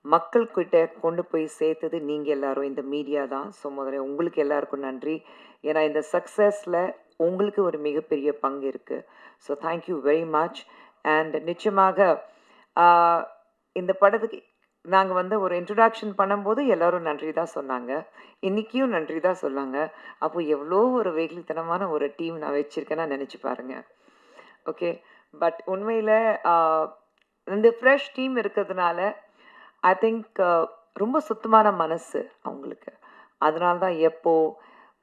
மக்கள்கிட்ட கொண்டு போய் சேர்த்தது நீங்கள் எல்லாரும், இந்த மீடியா தான். ஸோ முதல்ல உங்களுக்கு எல்லாருக்கும் நன்றி. ஏன்னா இந்த சக்ஸஸில் உங்களுக்கு ஒரு மிகப்பெரிய பங்கு இருக்குது. So thank you very much. And நிச்சயமாக இந்த படத்துக்கு நாங்கள் வந்து ஒரு இன்ட்ரடக்ஷன் பண்ணும்போது எல்லோரும் நன்றி தான் சொன்னாங்க, இன்றைக்கியும் நன்றி தான் சொன்னாங்க. அப்போ எவ்வளோ ஒரு வெகுளித்தனமான ஒரு டீம் நான் வச்சுருக்கேன்னா நினச்சி பாருங்கள். ஓகே, பட் உண்மையில் இந்த ஃப்ரெஷ் டீம் இருக்கிறதுனால ஐ திங்க் ரொம்ப சுத்தமான மனசு அவங்களுக்கு. அதனால தான் எப்போ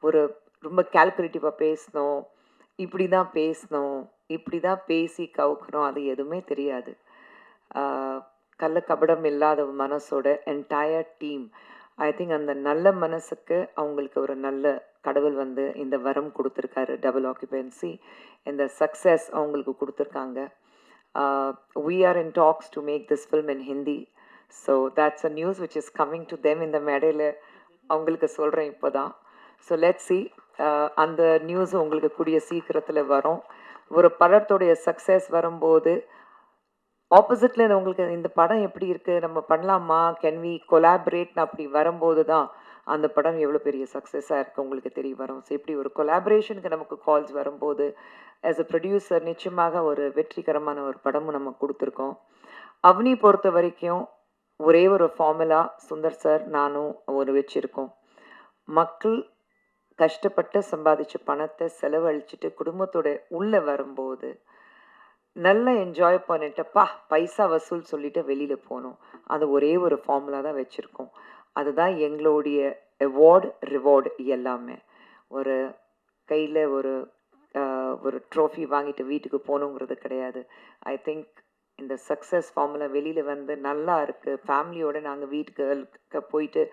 ஒரு ரொம்ப கால்குலேட்டிவாக பேசணும், இப்படி தான் பேசணும், இப்படி தான் பேசி கவுக்கணும், அது எதுவுமே தெரியாது. கள்ள கபடம் இல்லாத மனசோட என்டையர் டீம். ஐ திங்க் அந்த நல்ல மனசுக்கு அவங்களுக்கு ஒரு நல்ல கடவுள் வந்து இந்த வரம் கொடுத்துருக்காரு, டபுள் ஆக்குபென்சி. இந்த சக்ஸஸ் அவங்களுக்கு கொடுத்துருக்காங்க. We are in talks to make this film in Hindi. So that's a news which is coming to them இந்த மேடையில் அவங்களுக்கு சொல்கிறேன் இப்போ தான். So let's see. அந்த நியூஸ் உங்களுக்கு கூடிய சீக்கிரத்தில் வரும். ஒரு படத்தோடைய சக்ஸஸ் வரும்போது ஆப்போசிட்டில் உங்களுக்கு இந்த படம் எப்படி இருக்குது, நம்ம பண்ணலாமா, கேன் வி கொலாபரேட்னு அப்படி வரும்போது தான் அந்த படம் எவ்வளோ பெரிய சக்ஸஸாக இருக்குது உங்களுக்கு தெரிய வரும். ஸோ இப்படி ஒரு கொலாபரேஷனுக்கு நமக்கு கால்ஸ் வரும்போது ஆஸ் அ ப்ரொடியூசர் நிச்சயமாக ஒரு வெற்றிகரமான ஒரு படமும் நம்ம கொடுத்துருக்கோம். அவனி பொறுத்த வரைக்கும் ஒரே ஒரு ஃபார்முலா சுந்தர் சார் நானும் ஒரு வச்சுருக்கோம். மக்கள் கஷ்டப்பட்டு சம்பாதிச்ச பணத்தை செலவழிச்சிட்டு குடும்பத்தோட உள்ளே வரும்போது நல்லா என்ஜாய் பண்ணிட்டப்பா பைசா வசூல் சொல்லிட்டு வெளியில் போகணும். அது ஒரே ஒரு ஃபார்முலா தான் வச்சுருக்கோம். அதுதான் எங்களுடைய அவார்டு ரிவார்டு எல்லாமே. ஒரு கையில் ஒரு ட்ரோஃபி வாங்கிட்டு வீட்டுக்கு போகணுங்கிறது கிடையாது. ஐ திங்க் இந்த சக்ஸஸ் ஃபார்முலா வெளியில் வந்து நல்லா இருக்குது. ஃபேமிலியோடு நாங்கள் வீட்டுக்கு போயிட்டு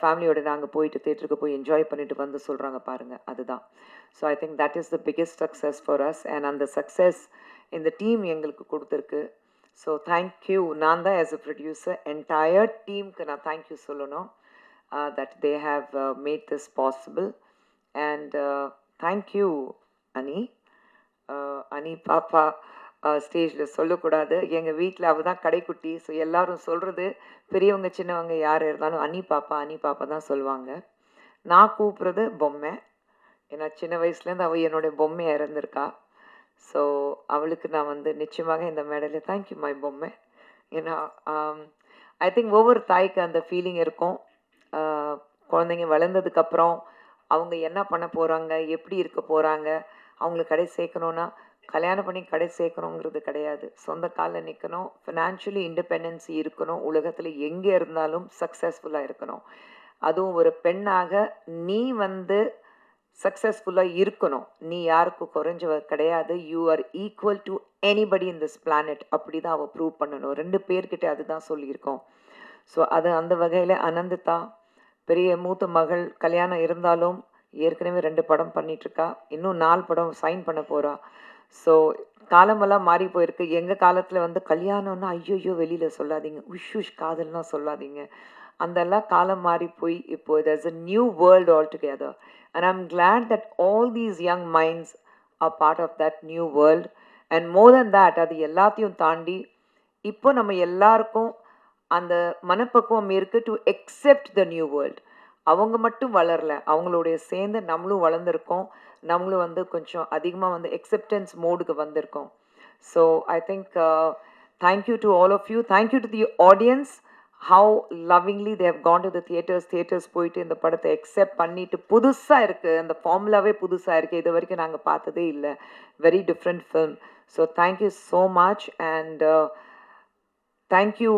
ஃபேமிலியோடு நாங்கள் போயிட்டு தேட்டருக்கு போய் என்ஜாய் பண்ணிட்டு வந்து சொல்கிறாங்க பாருங்கள், அதுதான். So I think that is the biggest success for us. And அந்த சக்ஸஸ் இந்த டீம் எங்களுக்கு கொடுத்துருக்கு. So thank you. நான் தான் ஆஸ் அ ப்ரொடியூசர் என்டையர் டீமுக்கு நான் தேங்க்யூ சொல்லணும். That they have made this possible. And thank you அனி. அனி பாப்பா ஸ்டேஜில் சொல்லக்கூடாது, எங்கள் வீட்டில் அவள் தான் கடைக்குட்டி. ஸோ எல்லோரும் சொல்கிறது பெரியவங்க சின்னவங்க யார் இருந்தாலும் அனி பாப்பா தான் சொல்லுவாங்க. நான் கூப்பிட்றது பொம்மை. ஏன்னா சின்ன வயசுலேருந்து அவள் என்னுடைய பொம்மையாக இருந்திருக்கா. ஸோ அவளுக்கு நான் வந்து நிச்சயமாக இந்த மேடையில் தேங்க்யூ மை பொம்மை. ஏன்னா ஐ திங்க் ஒவ்வொரு தாய்க்கு அந்த ஃபீலிங் இருக்கும். குழந்தைங்க வளர்ந்ததுக்கப்புறம் அவங்க என்ன பண்ண போகிறாங்க, எப்படி இருக்க போகிறாங்க, அவங்களுக்கு கடை சேர்க்கணுன்னா கல்யாணம் பண்ணி கடை சேர்க்கணுங்கிறது கிடையாது. சொந்த காலில் நிற்கணும், ஃபினான்ஷியலி இண்டிபெண்டன்சி இருக்கணும், உலகத்தில் எங்கே இருந்தாலும் சக்ஸஸ்ஃபுல்லாக இருக்கணும். அதுவும் ஒரு பெண்ணாக நீ வந்து சக்ஸஸ்ஃபுல்லாக இருக்கணும். நீ யாருக்கும் குறைஞ்சவ கிடையாது. You are equal to anybody in this planet. அப்படி தான் அவள் ப்ரூவ் பண்ணணும். 2 பேர்கிட்ட அதுதான் சொல்லியிருக்கோம். ஸோ அது அந்த வகையில் அனந்திதா பெரிய மூத்த மகள், கல்யாணம் இருந்தாலும் ஏற்கனவே 2 படம் பண்ணிகிட்ருக்கா, இன்னும் 4 படம் சைன் பண்ண போகிறா. ஸோ காலமெல்லாம் மாறி போயிருக்கு. எங்கள் காலத்தில் வந்து கல்யாணம்னா ஐயோ வெளியில் சொல்லாதீங்க, உஷ் காதல்னால் சொல்லாதீங்க, அந்தெல்லாம் காலம் மாறி போய் இப்போ there's a new world altogether. And I'm glad that all these young minds are part of that new world. And more than that, அது எல்லாத்தையும் தாண்டி இப்போ நம்ம எல்லாருக்கும் அந்த மனப்பக்குவம் இருக்குது to accept the new world. அவங்க மட்டும் வளரல, அவங்களுடைய சேர்ந்து நம்மளும் வளர்ந்துருக்கோம். நம்மளும் வந்து கொஞ்சம் அதிகமாக வந்து acceptance மோடுக்கு வந்திருக்கோம். So I think thank you to all of you. Thank you to the audience. how lovingly they have gone to the theaters போயிட்டு இந்த படத்தை accept பண்ணிட்டு புதுசாக இருக்குது, அந்த ஃபார்முலாவே புதுசாக இருக்குது, இது வரைக்கும் நாங்கள் பார்த்ததே இல்லை. Very different film. So thank you so much. And thank you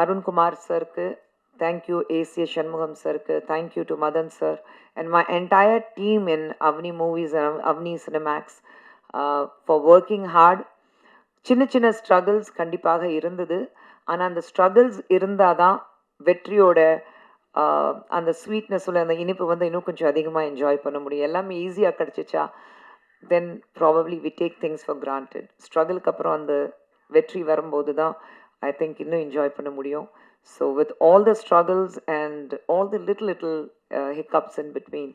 Arunkumar சருக்கு, தேங்க்யூ ஏசிய சண்முகம் சருக்கு, thank you to Madhan sir and my entire team in Avni Movies and Avni Cinemax for working hard சின்ன சின்ன ஸ்ட்ரகிள்ஸ் கண்டிப்பாக இருந்தது. ஆனால் அந்த ஸ்ட்ரகிள்ஸ் இருந்தால் தான் வெற்றியோட அந்த ஸ்வீட்னஸ் உள்ள அந்த இனிப்பு வந்து இன்னும் கொஞ்சம் அதிகமாக என்ஜாய் பண்ண முடியும். எல்லாமே ஈஸியாக கிடச்சிச்சா then probably we take things for granted. ஸ்ட்ரகிளுக்கு அப்புறம் அந்த வெற்றி வரும்போது தான் ஐ திங்க் இன்னும் என்ஜாய் பண்ண முடியும். So with all the struggles and all the little hiccups in between,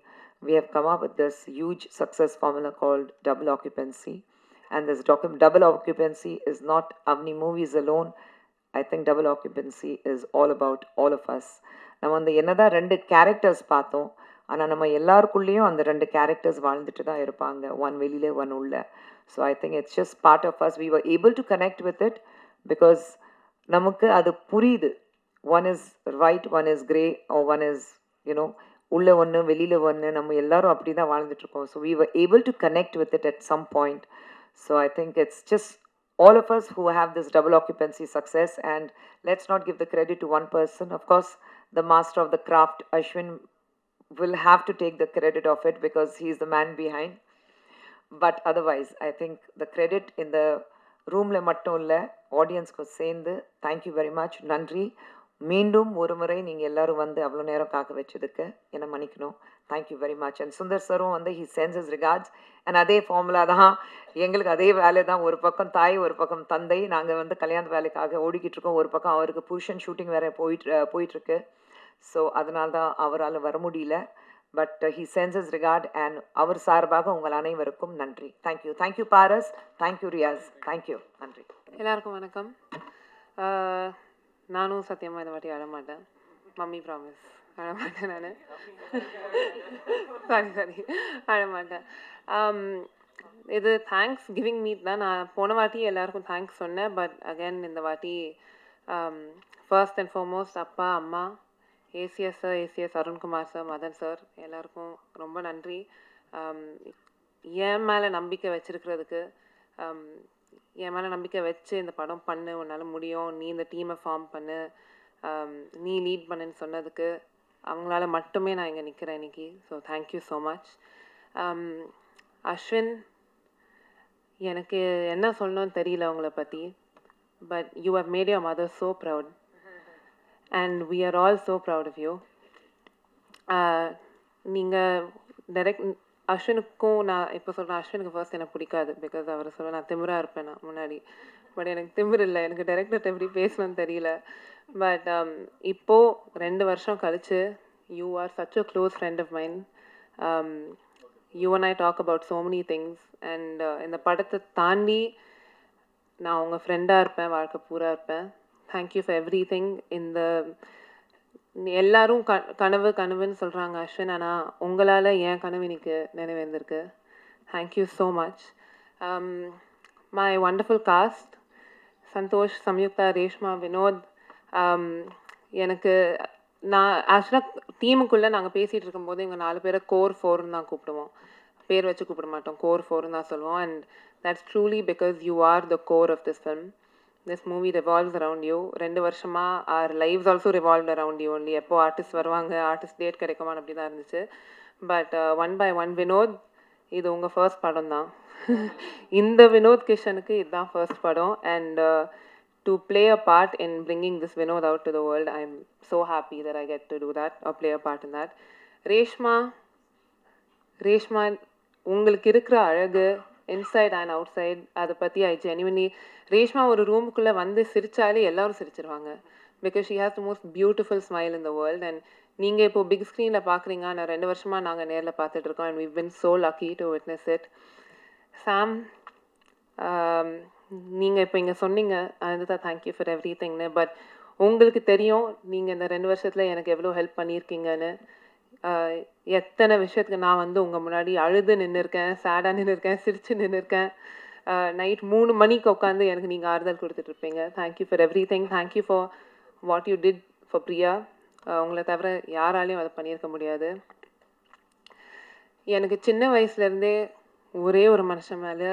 we have come up with this huge success formula called double occupancy. And this double occupancy is not Avni movies alone. I think double occupancy is all about all of us. நம்ம வந்து என்னதான் 2 characters பார்த்தோம், ஆனால் நம்ம எல்லாருக்குள்ளேயும் அந்த 2 characters வாழ்ந்துட்டு தான் இருப்பாங்க. ஒன் வெளியில ஒன் உள்ள. So I think it's just part of us. We were able to connect with it because நமக்கு அது புரியுது. One is right, one is grey, one is you know உள்ள ஒன்று வெளியில் ஒன்று. நம்ம எல்லாரும் அப்படி தான் வாழ்ந்துட்டுருக்கோம். So we were able to connect with it at some point. So I think it's just all of us who have this double occupancy success, and let's not give the credit to one person. Of course, the master of the craft, Ashwin, will have to take the credit of it because he is the man behind. But otherwise, I think the credit in the room le mattum illa audience ku sendu thank you very much. நன்றி. மீண்டும் ஒரு முறை நீங்கள் எல்லாரும் வந்து அவ்வளோ நேரம் காக்க வச்சதுக்கு என்ன மன்னிக்கணும். Thank you very much. And Sundar சரும் வந்து he sends his regards. And அதே ஃபார்முலா தான் எங்களுக்கு, அதே வேலை தான். ஒரு பக்கம் தாய், ஒரு பக்கம் தந்தை. நாங்கள் வந்து கல்யாண வேலைக்காக ஓடிக்கிட்டு இருக்கோம். ஒரு பக்கம் அவருக்கு புருஷன் ஷூட்டிங் வேறு போயிட்டுருக்கு. ஸோ அதனால தான் அவரால் வர முடியல. But he sends his regard and அவர் சார்பாக உங்கள் அனைவருக்கும் நன்றி. Thank you. Thank you Paras. Thank you Riyaz. Thank you. நன்றி. எல்லாருக்கும் வணக்கம். நானும் சத்தியமாக இந்த வாட்டி அழமாட்டேன். Mummy promise அழமாட்டேன். நான் சாரி அழமாட்டேன். இது தேங்க்ஸ் கிவிங் மீட் தான். நான் போன வாட்டி எல்லாருக்கும் தேங்க்ஸ் சொன்னேன். பட் அகேன் இந்த வாட்டி ஃபர்ஸ்ட் அண்ட் ஃபார்மோஸ்ட் அப்பா, அம்மா, ACS sir, ACS Arunkumar sir, Madhan sir, எல்லாருக்கும் ரொம்ப நன்றி. என் மேலே நம்பிக்கை வச்சுருக்கிறதுக்கு, என் மேலே நம்பிக்கை வச்சு இந்த படம் பண்ணு, உன்னால் முடியும், நீ இந்த டீமை ஃபார்ம் பண்ணு, நீ லீட் பண்ணுன்னு சொன்னதுக்கு அவங்களால மட்டுமே நான் இங்கே நிற்கிறேன் இன்னைக்கு. So thank you so much. Ashwin, எனக்கு என்ன சொல்லணும்னு தெரியல உங்களை பற்றி. But you have made your mother so proud and we are all so proud of you. நீங்கள் அஸ்வினுக்கும் நான் இப்போ சொல்கிறேன், அஸ்வினுக்கு ஃபர்ஸ்ட் எனக்கு பிடிக்காது. பிகாஸ் அவர் சொல்ல நான் திமிராக இருப்பேன் நான் முன்னாடி. பட் எனக்கு திமிர் இல்லை. எனக்கு டைரக்டர்கிட்ட எப்படி பேசணும்னு தெரியல. பட் இப்போது 2 வருஷம் கழிச்சு you are such a close friend of mind. You and I talk about so many things. And இந்த படத்தை தாண்டி நான் உங்கள் ஃப்ரெண்டாக இருப்பேன், வாழ்க்கை பூரா இருப்பேன். Thank you for every thing. இந்த எல்லாரும் கனவுன்னு சொல்கிறாங்க அஸ்வின், ஆனால் உங்களால் என் கனவு இன்னைக்கு நினைவேந்திருக்கு. Thank you so much. My wonderful cast, Santhosh, Samyuktha, Reshma, Vinoth. எனக்கு நான் ஆக்சுவலாக டீமுக்குள்ளே நாங்கள் பேசிகிட்டு இருக்கும்போது எங்கள் 4 பேரை கோர் 4ன்னு தான் கூப்பிடுவோம். பேர் வச்சு கூப்பிட மாட்டோம், கோர் 4ன்னு தான் சொல்லுவோம். And that's truly because you are the core of this film. This movie revolves around you. 2 வருஷமா our lives also revolved around you only. எப்போ ஆர்டிஸ்ட் வருவாங்க, ஆர்டிஸ்ட் டேட் கிடைக்குமான்னு அப்படி தான் இருந்துச்சு. But one by one, Vinod, இது உங்கள் ஃபர்ஸ்ட் படம் தான். இந்த வினோத் கிஷனுக்கு இதுதான் ஃபர்ஸ்ட் படம். And to play a part in bringing this Vinod out to the world, I'm so happy that I get to do that or play a part in that. Reshma, உங்களுக்கு இருக்கிற அழகு இன்சைட் அண்ட் அவுட் சைட், அதை பற்றி ஐ genuinely, Reshma ஒரு ரூமுக்குள்ளே வந்து சிரித்தாலே எல்லோரும் சிரிச்சிருவாங்க. Because she has the most beautiful smile in the world. And நீங்கள் இப்போது பிக் ஸ்க்ரீனில் பார்க்குறீங்க, நான் 2 வருஷமாக நாங்கள் நேரில் பார்த்துட்ருக்கோம். And we've been so lucky to witness it. சாம், நீங்கள் இப்போ இங்கே சொன்னீங்க அதுதான் தேங்க்யூ ஃபார் எவ்ரி திங்னு. பட் உங்களுக்கு தெரியும் நீங்கள் இந்த 2 வருஷத்தில் எனக்கு எவ்வளோ ஹெல்ப் பண்ணியிருக்கீங்கன்னு. எத்தனை விஷயத்துக்கு நான் வந்து உங்கள் முன்னாடி அழுது நின்றுருக்கேன், சேடாக நின்றுருக்கேன், சிரித்து நின்றுருக்கேன். நைட் 3 மணிக்கு உட்காந்து எனக்கு நீங்கள் ஆறுதல் கொடுத்துட்ருப்பீங்க. Thank you for everything. Thank you for what you did for Priya. உங்களை தவிர யாராலையும் அதை பண்ணியிருக்க முடியாது. எனக்கு சின்ன வயசுலேருந்தே ஒரே ஒரு மனுஷன் மேலே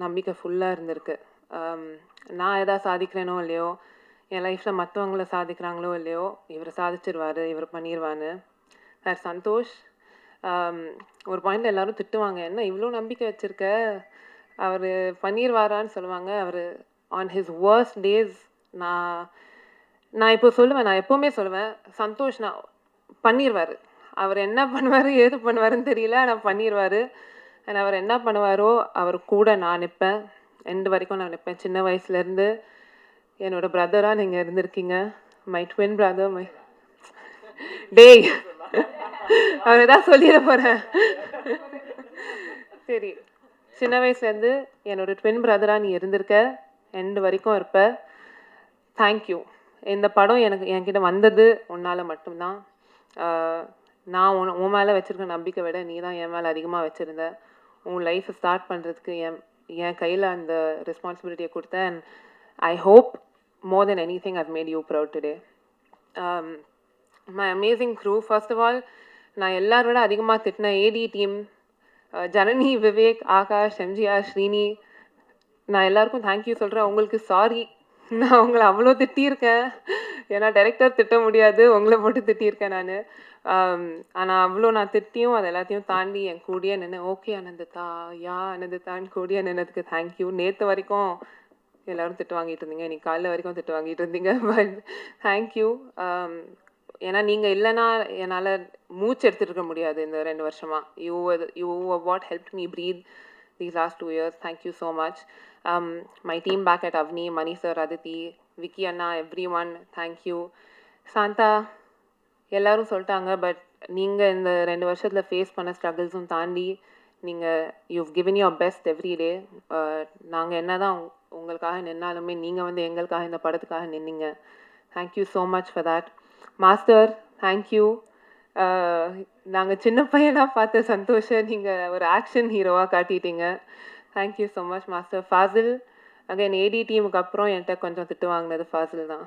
நம்பிக்கை ஃபுல்லாக இருந்திருக்கு. நான் எதாவது சாதிக்கிறேனோ இல்லையோ, என் லைஃப்பில் மற்றவங்கள சாதிக்கிறாங்களோ இல்லையோ, இவர் சாதிச்சிருவார், இவர் பண்ணிடுவான்னு. சார் சந்தோஷ், ஒரு பாயிண்டில் எல்லோரும் திட்டுவாங்க, என்ன இவ்வளோ நம்பிக்கை வச்சுருக்க, அவர் பண்ணிடுவாரான்னு சொல்லுவாங்க. அவர் ஆன் ஹிஸ் worst டேஸ் நான் இப்போ சொல்லுவேன், நான் எப்போவுமே சொல்லுவேன், சந்தோஷ் நான் பண்ணிடுவார். அவர் என்ன பண்ணுவார் ஏது பண்ணுவாருன்னு தெரியல, ஆனால் பண்ணிடுவார். அண்ட் அவர் என்ன பண்ணுவாரோ அவர் கூட நான் நிற்பேன், எண்டு வரைக்கும் நான் நிற்பேன். சின்ன வயசுலேருந்து என்னோட பிரதராக நீங்கள் இருந்திருக்கீங்க, மை ட்வின் பிரதர். டேய் அவர் தான் சொல்லிட போகிறேன். சரி, சின்ன வயசுலேருந்து என்னோட ட்வின் பிரதராக நீ இருந்திருக்க, எண்டு வரைக்கும் இருப்ப. தேங்க்யூ. இந்த படம் என்கிட்ட வந்தது உன்னால் மட்டும்தான். நான் உன் மேலே வச்சுருக்க நம்பிக்கை விட நீ தான் என் மேலே அதிகமாக வச்சுருந்த. உன் லைஃப்பை ஸ்டார்ட் பண்ணுறதுக்கு என் கையில் அந்த ரெஸ்பான்சிபிலிட்டியை கொடுத்தேன். And I hope more than anything I've made you proud today. My amazing crew. First of all நான் எல்லாரோட அதிகமாக திட்டின ஏடி டீம், ஜனனி, விவேக், ஆகாஷ், எம்ஜிஆர், ஸ்ரீனி, நான் எல்லாருக்கும் தேங்க்யூ சொல்கிறேன். உங்களுக்கு சாரி, நான் உங்களை அவ்வளோ திட்டியிருக்கேன். ஏன்னா டைரக்டர் திட்ட முடியாது, உங்களை போட்டு திட்டியிருக்கேன் நான். ஆனால் அவ்வளோ நான் திட்டியும் அது எல்லாத்தையும் தாண்டி என் கூடியே நின்று ஓகே அனந்திதா, யா அனந்திதான்னு கூடியே நின்னதுக்கு தேங்க்யூ. நேற்று வரைக்கும் எல்லோரும் திட்டு வாங்கிட்டு இருந்தீங்க, இன்னைக்கு காலைல வரைக்கும் திட்டு வாங்கிட்டு இருந்தீங்க, பட் தேங்க்யூ. ஏன்னா நீங்கள் இல்லைன்னா என்னால் மூச்சு எடுத்துகிட்டு இருக்க முடியாது இந்த 2 வருஷமாக. You what help me breathe these last 2 years. Thank you so much. My team back at Avni, Mani sir, Aditi, Vicky Anna, everyone, thank you. Santa, எல்லாரும் சொல்லிட்டாங்க, பட் நீங்கள் இந்த 2 வருஷத்தில் ஃபேஸ் பண்ண ஸ்ட்ரகிள்ஸும் தாண்டி நீங்கள் you've given your best every day. நாங்கள் என்ன தான் உங்களுக்காக நின்னாலுமே நீங்கள் வந்து எங்களுக்காக இந்த படத்துக்காக நின்னீங்க. Thank you so much for that. Master, thank you. நாங்கள் சின்ன பையனாக பார்த்த சந்தோஷை நீங்கள் ஒரு ஆக்ஷன் ஹீரோவாக காட்டிட்டீங்க. Thank you so much master. Fazil, again AD டீமுக்கு அப்புறம் என்கிட்ட கொஞ்சம் திட்டு வாங்கினது ஃபாசில் தான்.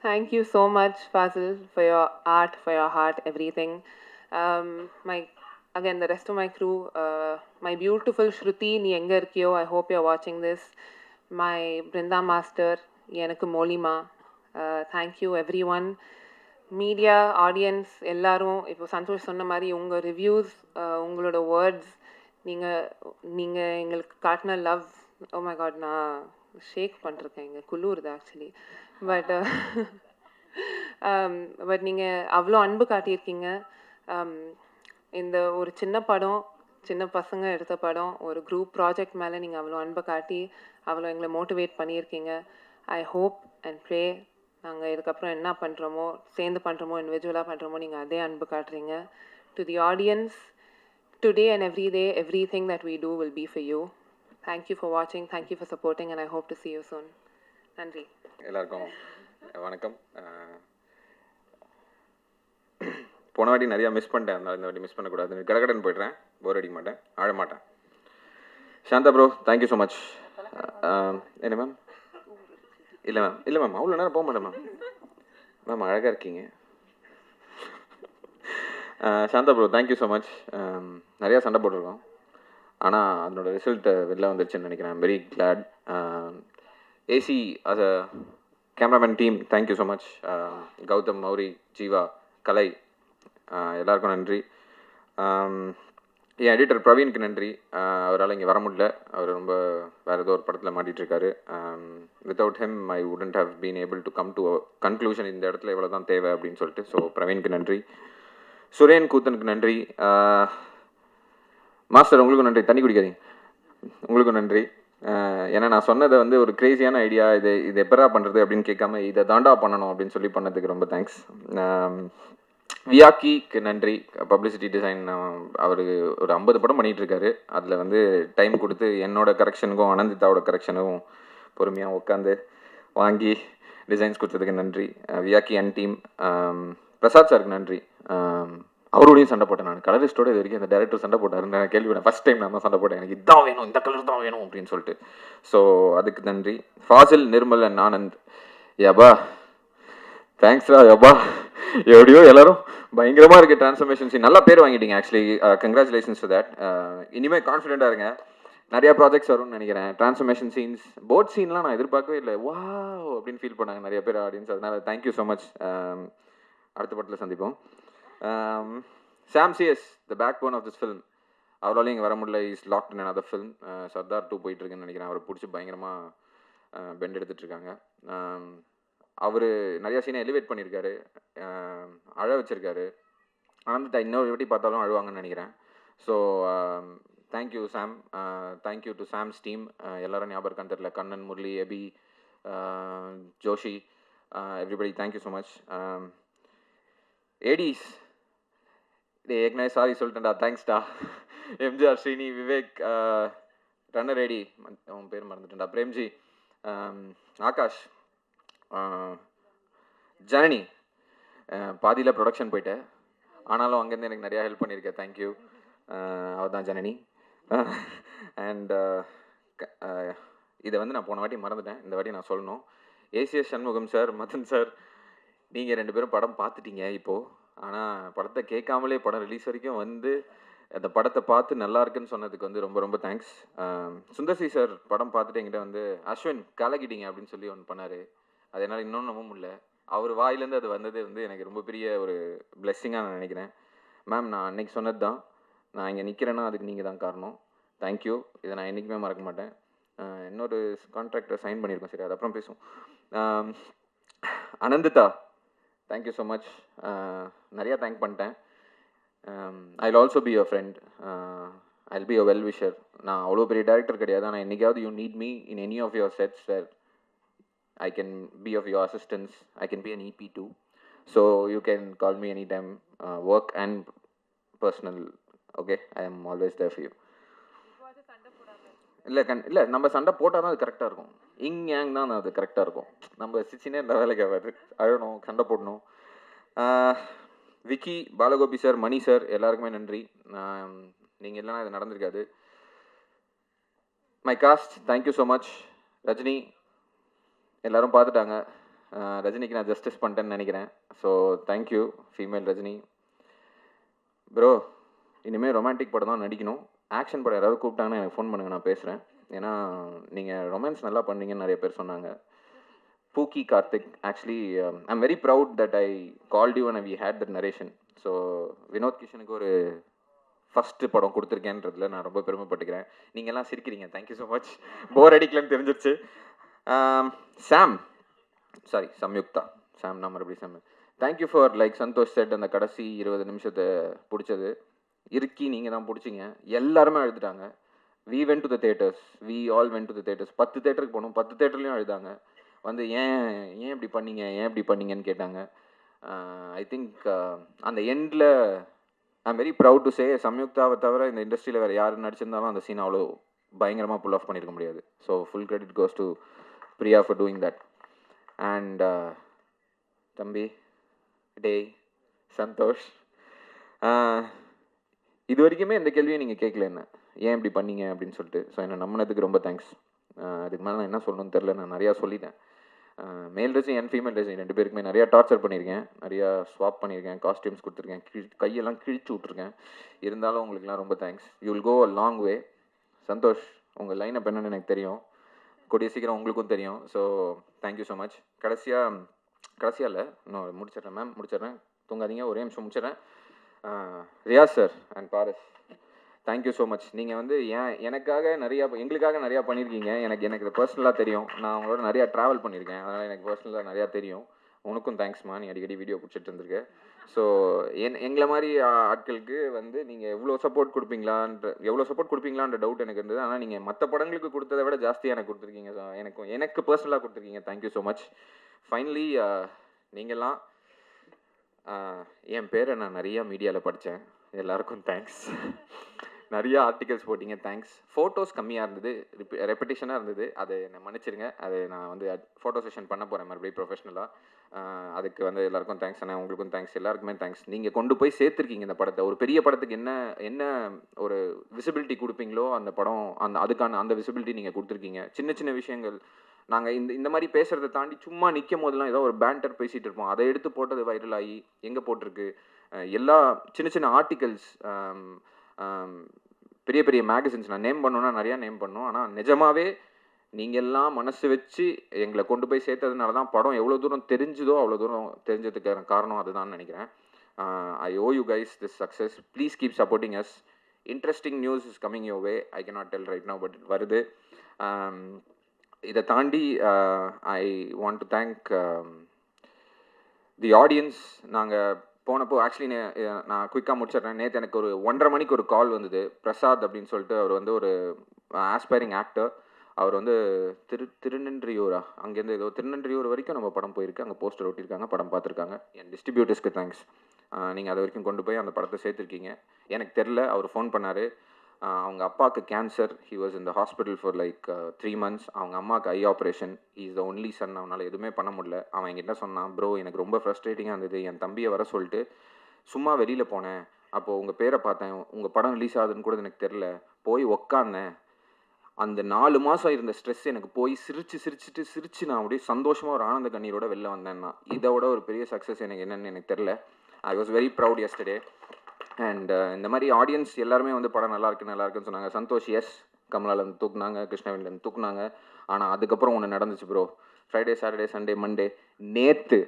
Thank you so much Fazil for your art, for your heart, everything. Again the rest of my crew, my beautiful Shruti, நீ எங்கே இருக்கியோ, ஐ ஹோப் யூ ஆர் வாட்சிங் திஸ். மை பிருந்தா மாஸ்டர், எனக்கு Molima, thank you everyone. Media, audience எல்லாரும், இப்போ சந்தோஷ் சொன்ன மாதிரி உங்கள் ரிவ்யூஸ், உங்களோட வேர்ட்ஸ், நீங்கள் எங்களுக்கு காட்டின லவ், ஓ மை காட், நான் ஷேக் பண்ணிருக்கேன், இங்கே குளிருது ஆக்சுவலி, பட் நீங்கள் அவ்வளோ அன்பு காட்டியிருக்கீங்க. இந்த ஒரு சின்ன படம், சின்ன பசங்க எடுத்த படம், ஒரு குரூப் ப்ராஜெக்ட் மேலே நீங்கள் அவ்வளோ அன்பை காட்டி அவ்வளோ எங்களை மோட்டிவேட் பண்ணியிருக்கீங்க. ஐ ஹோப் அண்ட் ப்ரே நாங்கள் இதுக்கப்புறம் என்ன பண்ணுறோமோ, சேர்ந்து பண்ணுறோமோ, இண்டிவிஜுவலாக பண்ணுறோமோ, நீங்கள் அதே அன்பு காட்டுறீங்க. To the audience, today and every day, everything that we do will be for you. Thank you for வாட்சிங், thank you for supporting, and I hope to see you soon. நன்றி. எல்லாருக்கும் வணக்கம். போன வாட்டி நிறையா மிஸ் பண்ணிட்டேன், அதனால் இந்த வாட்டி மிஸ் பண்ணக்கூடாது. கடகடன் போய்ட்றேன், போர் அடிக்க மாட்டேன், ஆழ மாட்டேன். Santha bro, thank you so much. என்ன மேம்? இல்லை மேம் அவ்வளோ நேரம் போக மாட்டேன் மேம் அழகாக இருக்கீங்க. Santha bro, thank you so much. நிறையா சண்டை போட்டிருக்கோம், ஆனால் அதனோட ரிசல்ட் வெளில வந்துருச்சுன்னு நினைக்கிறேன். I'm very glad. AC as a cameraman team, thank you so much. Gautham, Mouri, Jeeva, Kalai, எல்லாருக்கும் நன்றி. என் எடிட்டர் பிரவீனுக்கு நன்றி. அவரால் இங்கே வர முடியல, அவர் ரொம்ப வேறு ஏதோ ஒரு படத்தில் மாட்டிகிட்ருக்காரு. Without him I wouldn't have been able to come to conclusion, இந்த இடத்துல இவ்வளோ தான் தேவை அப்படின்னு சொல்லிட்டு. ஸோ பிரவீனுக்கு நன்றி. சுரேன் கூத்தனுக்கு நன்றி. மாஸ்டர், உங்களுக்கும் நன்றி. தண்ணி குடிக்காதீங்க. உங்களுக்கும் நன்றி. ஏன்னா நான் சொன்னதை வந்து ஒரு கிரேசியான ஐடியா, இது எப்பரா பண்ணுறது அப்படின்னு கேட்காம இதை தாண்டா பண்ணணும் அப்படின்னு சொல்லி பண்ணதுக்கு ரொம்ப தேங்க்ஸ். வியாக்கிக்கு நன்றி. பப்ளிசிட்டி டிசைன் அவர் ஒரு 50 படம் பண்ணிகிட்ருக்காரு. அதில் வந்து டைம் கொடுத்து என்னோட கரெக்ஷனுக்கும் அனந்திதாவோட கரெக்ஷனுக்கும் பொறுமையாக உட்காந்து வாங்கி டிசைன்ஸ் கொடுத்ததுக்கு நன்றி வியாக்கி அண்ட் டீம். பிரசாத் சாருக்கு நன்றி. அவரோடையும் சண்டை போட்டேன் நான். கலரிஸ்டோட இது வரைக்கும் இந்த டேரக்டர் சண்டை போட்டாருன்னு நான் கேள்விப்பட்டேன். ஃபஸ்ட் டைம் நான் தான் சண்டை போட்டேன், எனக்கு இதான் வேணும், இந்த கலர் தான் வேணும் அப்படின்னு சொல்லிட்டு. ஸோ அதுக்கு நன்றி. ஃபாசில், நிர்மல் அண்ட் ஆனந்த், யபா தேங்க்ஸ்ரா யபா. எப்படியோ எல்லாரும் பயங்கரமாக இருக்குது ட்ரான்ஸ்ஃபர்மேஷன் சீன். நல்லா பேர் வாங்கிட்டீங்க ஆக்சுவலி. Congratulations to that. இனிமேல் கான்ஃபிடென்ட்டாக இருங்க, நிறையா ப்ராஜெக்ட்ஸ் வரும்னு நினைக்கிறேன். ட்ரான்ஸ்ஃபர்மேஷன் சீன்ஸ், போட் சீன்லாம் நான் எதிர்பார்க்கவே இல்லை. வா அப்படின்னு ஃபீல் பண்ணாங்க நிறைய பேர் ஆடியன்ஸ். அதனால் தேங்க்யூ ஸோ மச். அடுத்த படத்தில் சந்திப்போம். Sam CS, the backbone of this film. அவராலையும் இங்கே வர முடியல, is locked in another film. Sardar 2 போயிட்டுருக்குன்னு நினைக்கிறேன். அவரை பிடிச்சி பயங்கரமாக பெண்ட் எடுத்துட்ருக்காங்க. அவர் நிறையா சீனை எலிவேட் பண்ணியிருக்காரு, அழ வச்சுருக்காரு. ஆனந்திதா இன்னொரு வாட்டி பார்த்தாலும் அழுவாங்கன்னு நினைக்கிறேன். So thank you Sam, thank you to Sam's team. எல்லோரும் ஞாபகம் இருக்கான்னு தெரியல, கண்ணன், முரளி, எபி, Joshi, everybody thank you so much. ADs ஏற்கனவே சாரி சொல்லிட்டேன்டா, தேங்க்ஸ்டா. எம்ஜிஆர், ஸ்ரீனி, விவேக், ரன்னர் ஏடி, அவன் பேர் மறந்துட்டேன்டா, பிரேம்ஜி, ஆகாஷ், ஜனனி. பாதியில் ப்ரொடக்ஷன் போயிட்டேன், ஆனாலும் அங்கேருந்து எனக்கு நிறையா ஹெல்ப் பண்ணியிருக்கேன், தேங்க்யூ. அவர் தான் ஜனனி. அண்ட் இதை வந்து நான் போன வாட்டி மறந்துட்டேன், இந்த வாட்டி நான் சொல்லணும். ACS Shanmugam sir, Madhan sir, நீங்கள் 2 பேரும் படம் பார்த்துட்டீங்க இப்போது. ஆனால் படத்தை கேட்காமலே படம் ரிலீஸ் வரைக்கும் வந்து அந்த படத்தை பார்த்து நல்லா இருக்குன்னு சொன்னதுக்கு வந்து ரொம்ப ரொம்ப தேங்க்ஸ். சுந்தர்சி சார் படம் பார்த்துட்டு என்கிட்ட வந்து அஸ்வின் கலக்கிட்டீங்க அப்படின்னு சொல்லி ஒன்று பண்ணார். அது என்னால் இன்னொன்று நம்ப முடியல. அவர் வாயிலேருந்து அது வந்தது வந்து எனக்கு ரொம்ப பெரிய ஒரு பிளெஸ்ஸிங்காக நான் நினைக்கிறேன். மேம், நான் அன்னைக்கு சொன்னது தான், நான் இங்கே நிற்கிறேன்னா அதுக்கு நீங்கள் தான் காரணம். தேங்க்யூ, இதை நான் என்றைக்குமே மறக்க மாட்டேன். இன்னொரு கான்ட்ராக்டை சைன் பண்ணியிருக்கோம், சரி, அது அப்புறம் பேசுவோம். Ananditha, thank you so much. நிறையா தேங்க் பண்ணிட்டேன். I'll also be your friend, I'll be your well wisher. நான் அவ்வளோ பெரிய டேரக்டர் கிடையாது, ஆனால் என்னைக்காவது you need me in any of your sets where I can be of your assistance. I can be an EP too. So you can call me anytime, work and personal. Okay, I am always there for you. இல்லை நம்ம சண்டை போட்டால் தான் அது கரெக்டாக இருக்கும். ஏங் தான் அது கரெக்டாக இருக்கும். நம்ம சிச்சினே இந்த வேலைக்கு ஆகாது, அழணும், சண்டை போடணும். விக்கி, பாலகோபி சார், மணி சார், எல்லாருக்குமே நன்றி. நீங்கள் இல்லைனா இது நடந்திருக்காது. My cost, thank you so much. Rajini, எல்லோரும் பார்த்துட்டாங்க. ரஜினிக்கு நான் ஜஸ்டிஸ் பண்ணிட்டேன்னு நினைக்கிறேன். So thank you female Rajini. Bro, இனிமேல் ரொமான்டிக் படம் தான் நடிக்கணும். ஆக்ஷன் படம் யாராவது கூப்பிட்டாங்கன்னா எனக்கு ஃபோன் பண்ணுங்கள், நான் பேசுகிறேன். ஏன்னா நீங்கள் ரொமான்ஸ் நல்லா பண்ணீங்கன்னு நிறைய பேர் சொன்னாங்க. பூக்கி Karthik, actually I am very proud that I called you and we had that narration. So Vinoth கிஷனுக்கு ஒரு ஃபஸ்ட்டு படம் கொடுத்துருக்கேன்றதுல நான் ரொம்ப பெருமைப்பட்டுக்கிறேன். நீங்கள்லாம் சிரிக்கிறீங்க, தேங்க்யூ ஸோ மச். போர் அடிக்கலன்னு தெரிஞ்சிருச்சு. சாம், சாரி சம்யுக்தா, சாம் நான் மறுபடியும் Sam. Thank you for like Santhosh set அந்த கடைசி 20 நிமிஷத்தை பிடிச்சது. இருக்கி நீங்கள் தான் பிடிச்சிங்க. எல்லாருமே அழுதுட்டாங்க. We went to the theatres, we all went to the theatres. 10 தேட்டருக்கு போனோம், 10 தேட்டர்லையும் அழுதாங்க. வந்து ஏன் இப்படி பண்ணீங்க, ஏன் இப்படி பண்ணீங்கன்னு கேட்டாங்க. ஐ திங்க் அந்த எண்டில் I am very proud to say, சம்யுக்தாவை தவிர இந்த இண்டஸ்ட்ரியில் வேறு யார் நடிச்சிருந்தாலும் அந்த சீன் அவ்வளோ பயங்கரமாக புல் ஆஃப் பண்ணியிருக்க முடியாது. So full credit goes to Priya for doing that. And தம்பி, டே, சந்தோஷ், இது வரைக்குமே இந்த கேள்வியை நீங்கள் கேட்கல, என்ன ஏன் இப்படி பண்ணீங்க அப்படின்னு சொல்லிட்டு. ஸோ என்னை நம்பினதுக்கு ரொம்ப தேங்க்ஸ். அதுக்கு மேலே நான் என்ன சொல்லணும்னு தெரில, நான் நிறையா சொல்லிட்டேன். மேல் ரஜினி அண்ட் ஃபீமேல் ரஜினி 2 பேருக்குமே நிறையா டார்ச்சர் பண்ணியிருக்கேன், நிறையா ஸ்வாப் பண்ணியிருக்கேன், காஸ்டியூம்ஸ் கொடுத்துருக்கேன், கையெல்லாம் கிழிச்சு விட்ருக்கேன். இருந்தாலும் உங்களுக்குலாம் ரொம்ப thanks. You will go a long way. Santhosh, உங்கள் லைன் அப் என்னன்னு எனக்கு தெரியும், கூடிய சீக்கிரம் உங்களுக்கும் தெரியும். So thank you so much. கடைசியாக இல்லை, இன்னும் முடிச்சிடுறேன் மேம், முடிச்சிடுறேன், தூங்காதீங்க, ஒரே நிமிஷம் முடிச்சிடுறேன். Riyaz sir and Paras, thank you so much. நீங்கள் வந்து எனக்காக எங்களுக்காக நிறையா பண்ணியிருக்கீங்க. எனக்கு இது பர்சனலாக தெரியும். நான் அவங்களோட நிறையா ட்ராவல் பண்ணியிருக்கேன், அதனால் எனக்கு பர்சனலாக நிறையா தெரியும். உனக்கும் தேங்க்ஸ்மா, நீ அடிக்கடி வீடியோ பிடிச்சிட்டு இருந்திருக்க. ஸோ எங்களை மாதிரி ஆட்களுக்கு வந்து நீங்கள் எவ்வளோ சப்போர்ட் கொடுப்பீங்களான்ற டவுட் எனக்கு இருந்தது. ஆனால் நீங்கள் மற்ற படங்களுக்கு கொடுத்ததை விட ஜாஸ்தியாக எனக்கு கொடுத்துருக்கீங்க. ஸோ எனக்கு பர்சனலாக கொடுத்துருக்கீங்க. Thank you so much. ஃபைனலி நீங்கள்லாம் என் பேரை நான் நிறையா மீடியாவில் படித்தேன், எல்லாருக்கும் தேங்க்ஸ். நிறையா ஆர்டிகல்ஸ் போட்டிங்க, தேங்க்ஸ். ஃபோட்டோஸ் கம்மியாக இருந்தது, ரெப்பிட்டேஷனாக இருந்தது, அதை என்னை மன்னிச்சிருங்க. அது நான் வந்து ஃபோட்டோ செஷன் பண்ண போகிறேன் மறுபடியும் ப்ரொஃபஷ்னலாக. அதுக்கு வந்து எல்லாருக்கும் தேங்க்ஸ். ஆனால் உங்களுக்கும் தேங்க்ஸ், எல்லாருக்குமே தேங்க்ஸ். நீங்கள் கொண்டு போய் சேர்த்துருக்கீங்க இந்த படத்தை. ஒரு பெரிய படத்துக்கு என்ன ஒரு விசிபிலிட்டி கொடுப்பீங்களோ அந்த படம் அதுக்கான அந்த விசிபிலிட்டி நீங்கள் கொடுத்துருக்கீங்க. சின்ன சின்ன விஷயங்கள் நாங்கள் இந்த மாதிரி பேசுகிறத தாண்டி சும்மா நிற்கும் போதெல்லாம் ஏதோ ஒரு பேண்டர் பேசிகிட்டு இருப்போம், அதை எடுத்து போட்டது வைரல் ஆகி எங்கே போட்டிருக்கு. எல்லா சின்ன சின்ன ஆர்டிகல்ஸ், பெரிய பெரிய மேகசின்ஸ், நான் நேம் பண்ணோன்னா நிறையா நேம் பண்ணோம். ஆனால் நிஜமாகவே நீங்கள் எல்லாம் மனசு வச்சு எங்களை கொண்டு போய் சேர்த்ததுனால தான் படம் எவ்வளோ தூரம் தெரிஞ்சுதோ அவ்வளோ தூரம் தெரிஞ்சதுக்கு காரணம் அதுதான் நினைக்கிறேன். I owe you guys this success. Please keep supporting us. Interesting news is coming your way. I cannot tell right now, but வருது. இதை தாண்டி I want to thank the audience. நாங்கள் போனப்போ ஆக்சுவலி நான் குயிக்காக முடிச்சிடுறேன். நேற்று எனக்கு ஒரு 1:30 மணிக்கு ஒரு கால் வந்தது. பிரசாத் அப்படின்னு சொல்லிட்டு அவர் வந்து ஒரு ஆஸ்பைரிங் ஆக்டர். அவர் வந்து திருநன்றியூரா அங்கேருந்து ஏதோ திருநன்றியூர் வரைக்கும் நம்ம படம் போயிருக்கு. அங்கே போஸ்டர் ஒட்டியிருக்காங்க, படம் பார்த்துருக்காங்க. என் டிஸ்ட்ரிபியூட்டர்ஸ்க்கு தேங்க்ஸ். நீங்கள் அது வரைக்கும் கொண்டு போய் அந்த படத்தை சேர்த்துருக்கீங்க. எனக்கு தெரில, அவர் ஃபோன் பண்ணார். அவங்க அப்பாவுக்கு cancer. He was in the hospital for like 3 months. அவங்க அம்மாவுக்கு eye operation. He is the only son. அவனால் எதுவுமே பண்ண முடியல. அவன் என்கிட்ட சொன்னான், ப்ரோ எனக்கு ரொம்ப ஃப்ரஸ்ட்ரேட்டிங்காக இருந்தது, என் தம்பியை வர சொல்லிட்டு சும்மா வெளியில் போனேன், அப்போது உங்கள் பேரை பார்த்தேன், உங்கள் படம் ரிலீஸ் ஆகுதுன்னு கூட எனக்கு தெரில, போய் உக்காந்தேன், அந்த 4 மாதம் இருந்த ஸ்ட்ரெஸ் எனக்கு போய் சிரிச்சு நான் அப்படியே சந்தோஷமாக ஒரு ஆனந்த கண்ணீரோட வெளில வந்தேன்னா, இதோட ஒரு பெரிய சக்ஸஸ் எனக்கு என்னென்னு எனக்கு தெரில. I was very proud yesterday. And இந்த மாதிரி ஆடியன்ஸ் எல்லாருமே வந்து படம் நல்லா இருக்குன்னு சொன்னாங்க. சந்தோஷ் எஸ் கமலாலேருந்து தூக்குனாங்க, கிருஷ்ணவேணிலேருந்து தூக்குனாங்க. ஆனால் அதுக்கப்புறம் ஒன்று நடந்துச்சு bro. Friday, Saturday, Sunday, Monday, நேற்று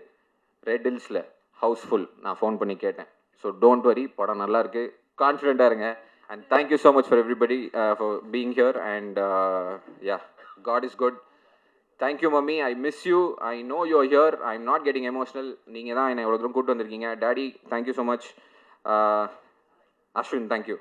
ரெட் ஹில்ஸில் ஹவுஸ்ஃபுல். நான் ஃபோன் பண்ணி கேட்டேன். ஸோ டோன்ட் வரி, படம் நல்லா இருக்கு, கான்ஃபிடென்ட்டாக இருங்க. And thank you so much for everybody for being here. And yeah, God is good. Thank you mummy, I miss you. I know you are here. I am not getting emotional. நீங்கள் தான் என்னை எவ்வளோ தூரம் கூப்பிட்டு வந்திருக்கீங்க. Daddy thank you so much. Ashwin thank you.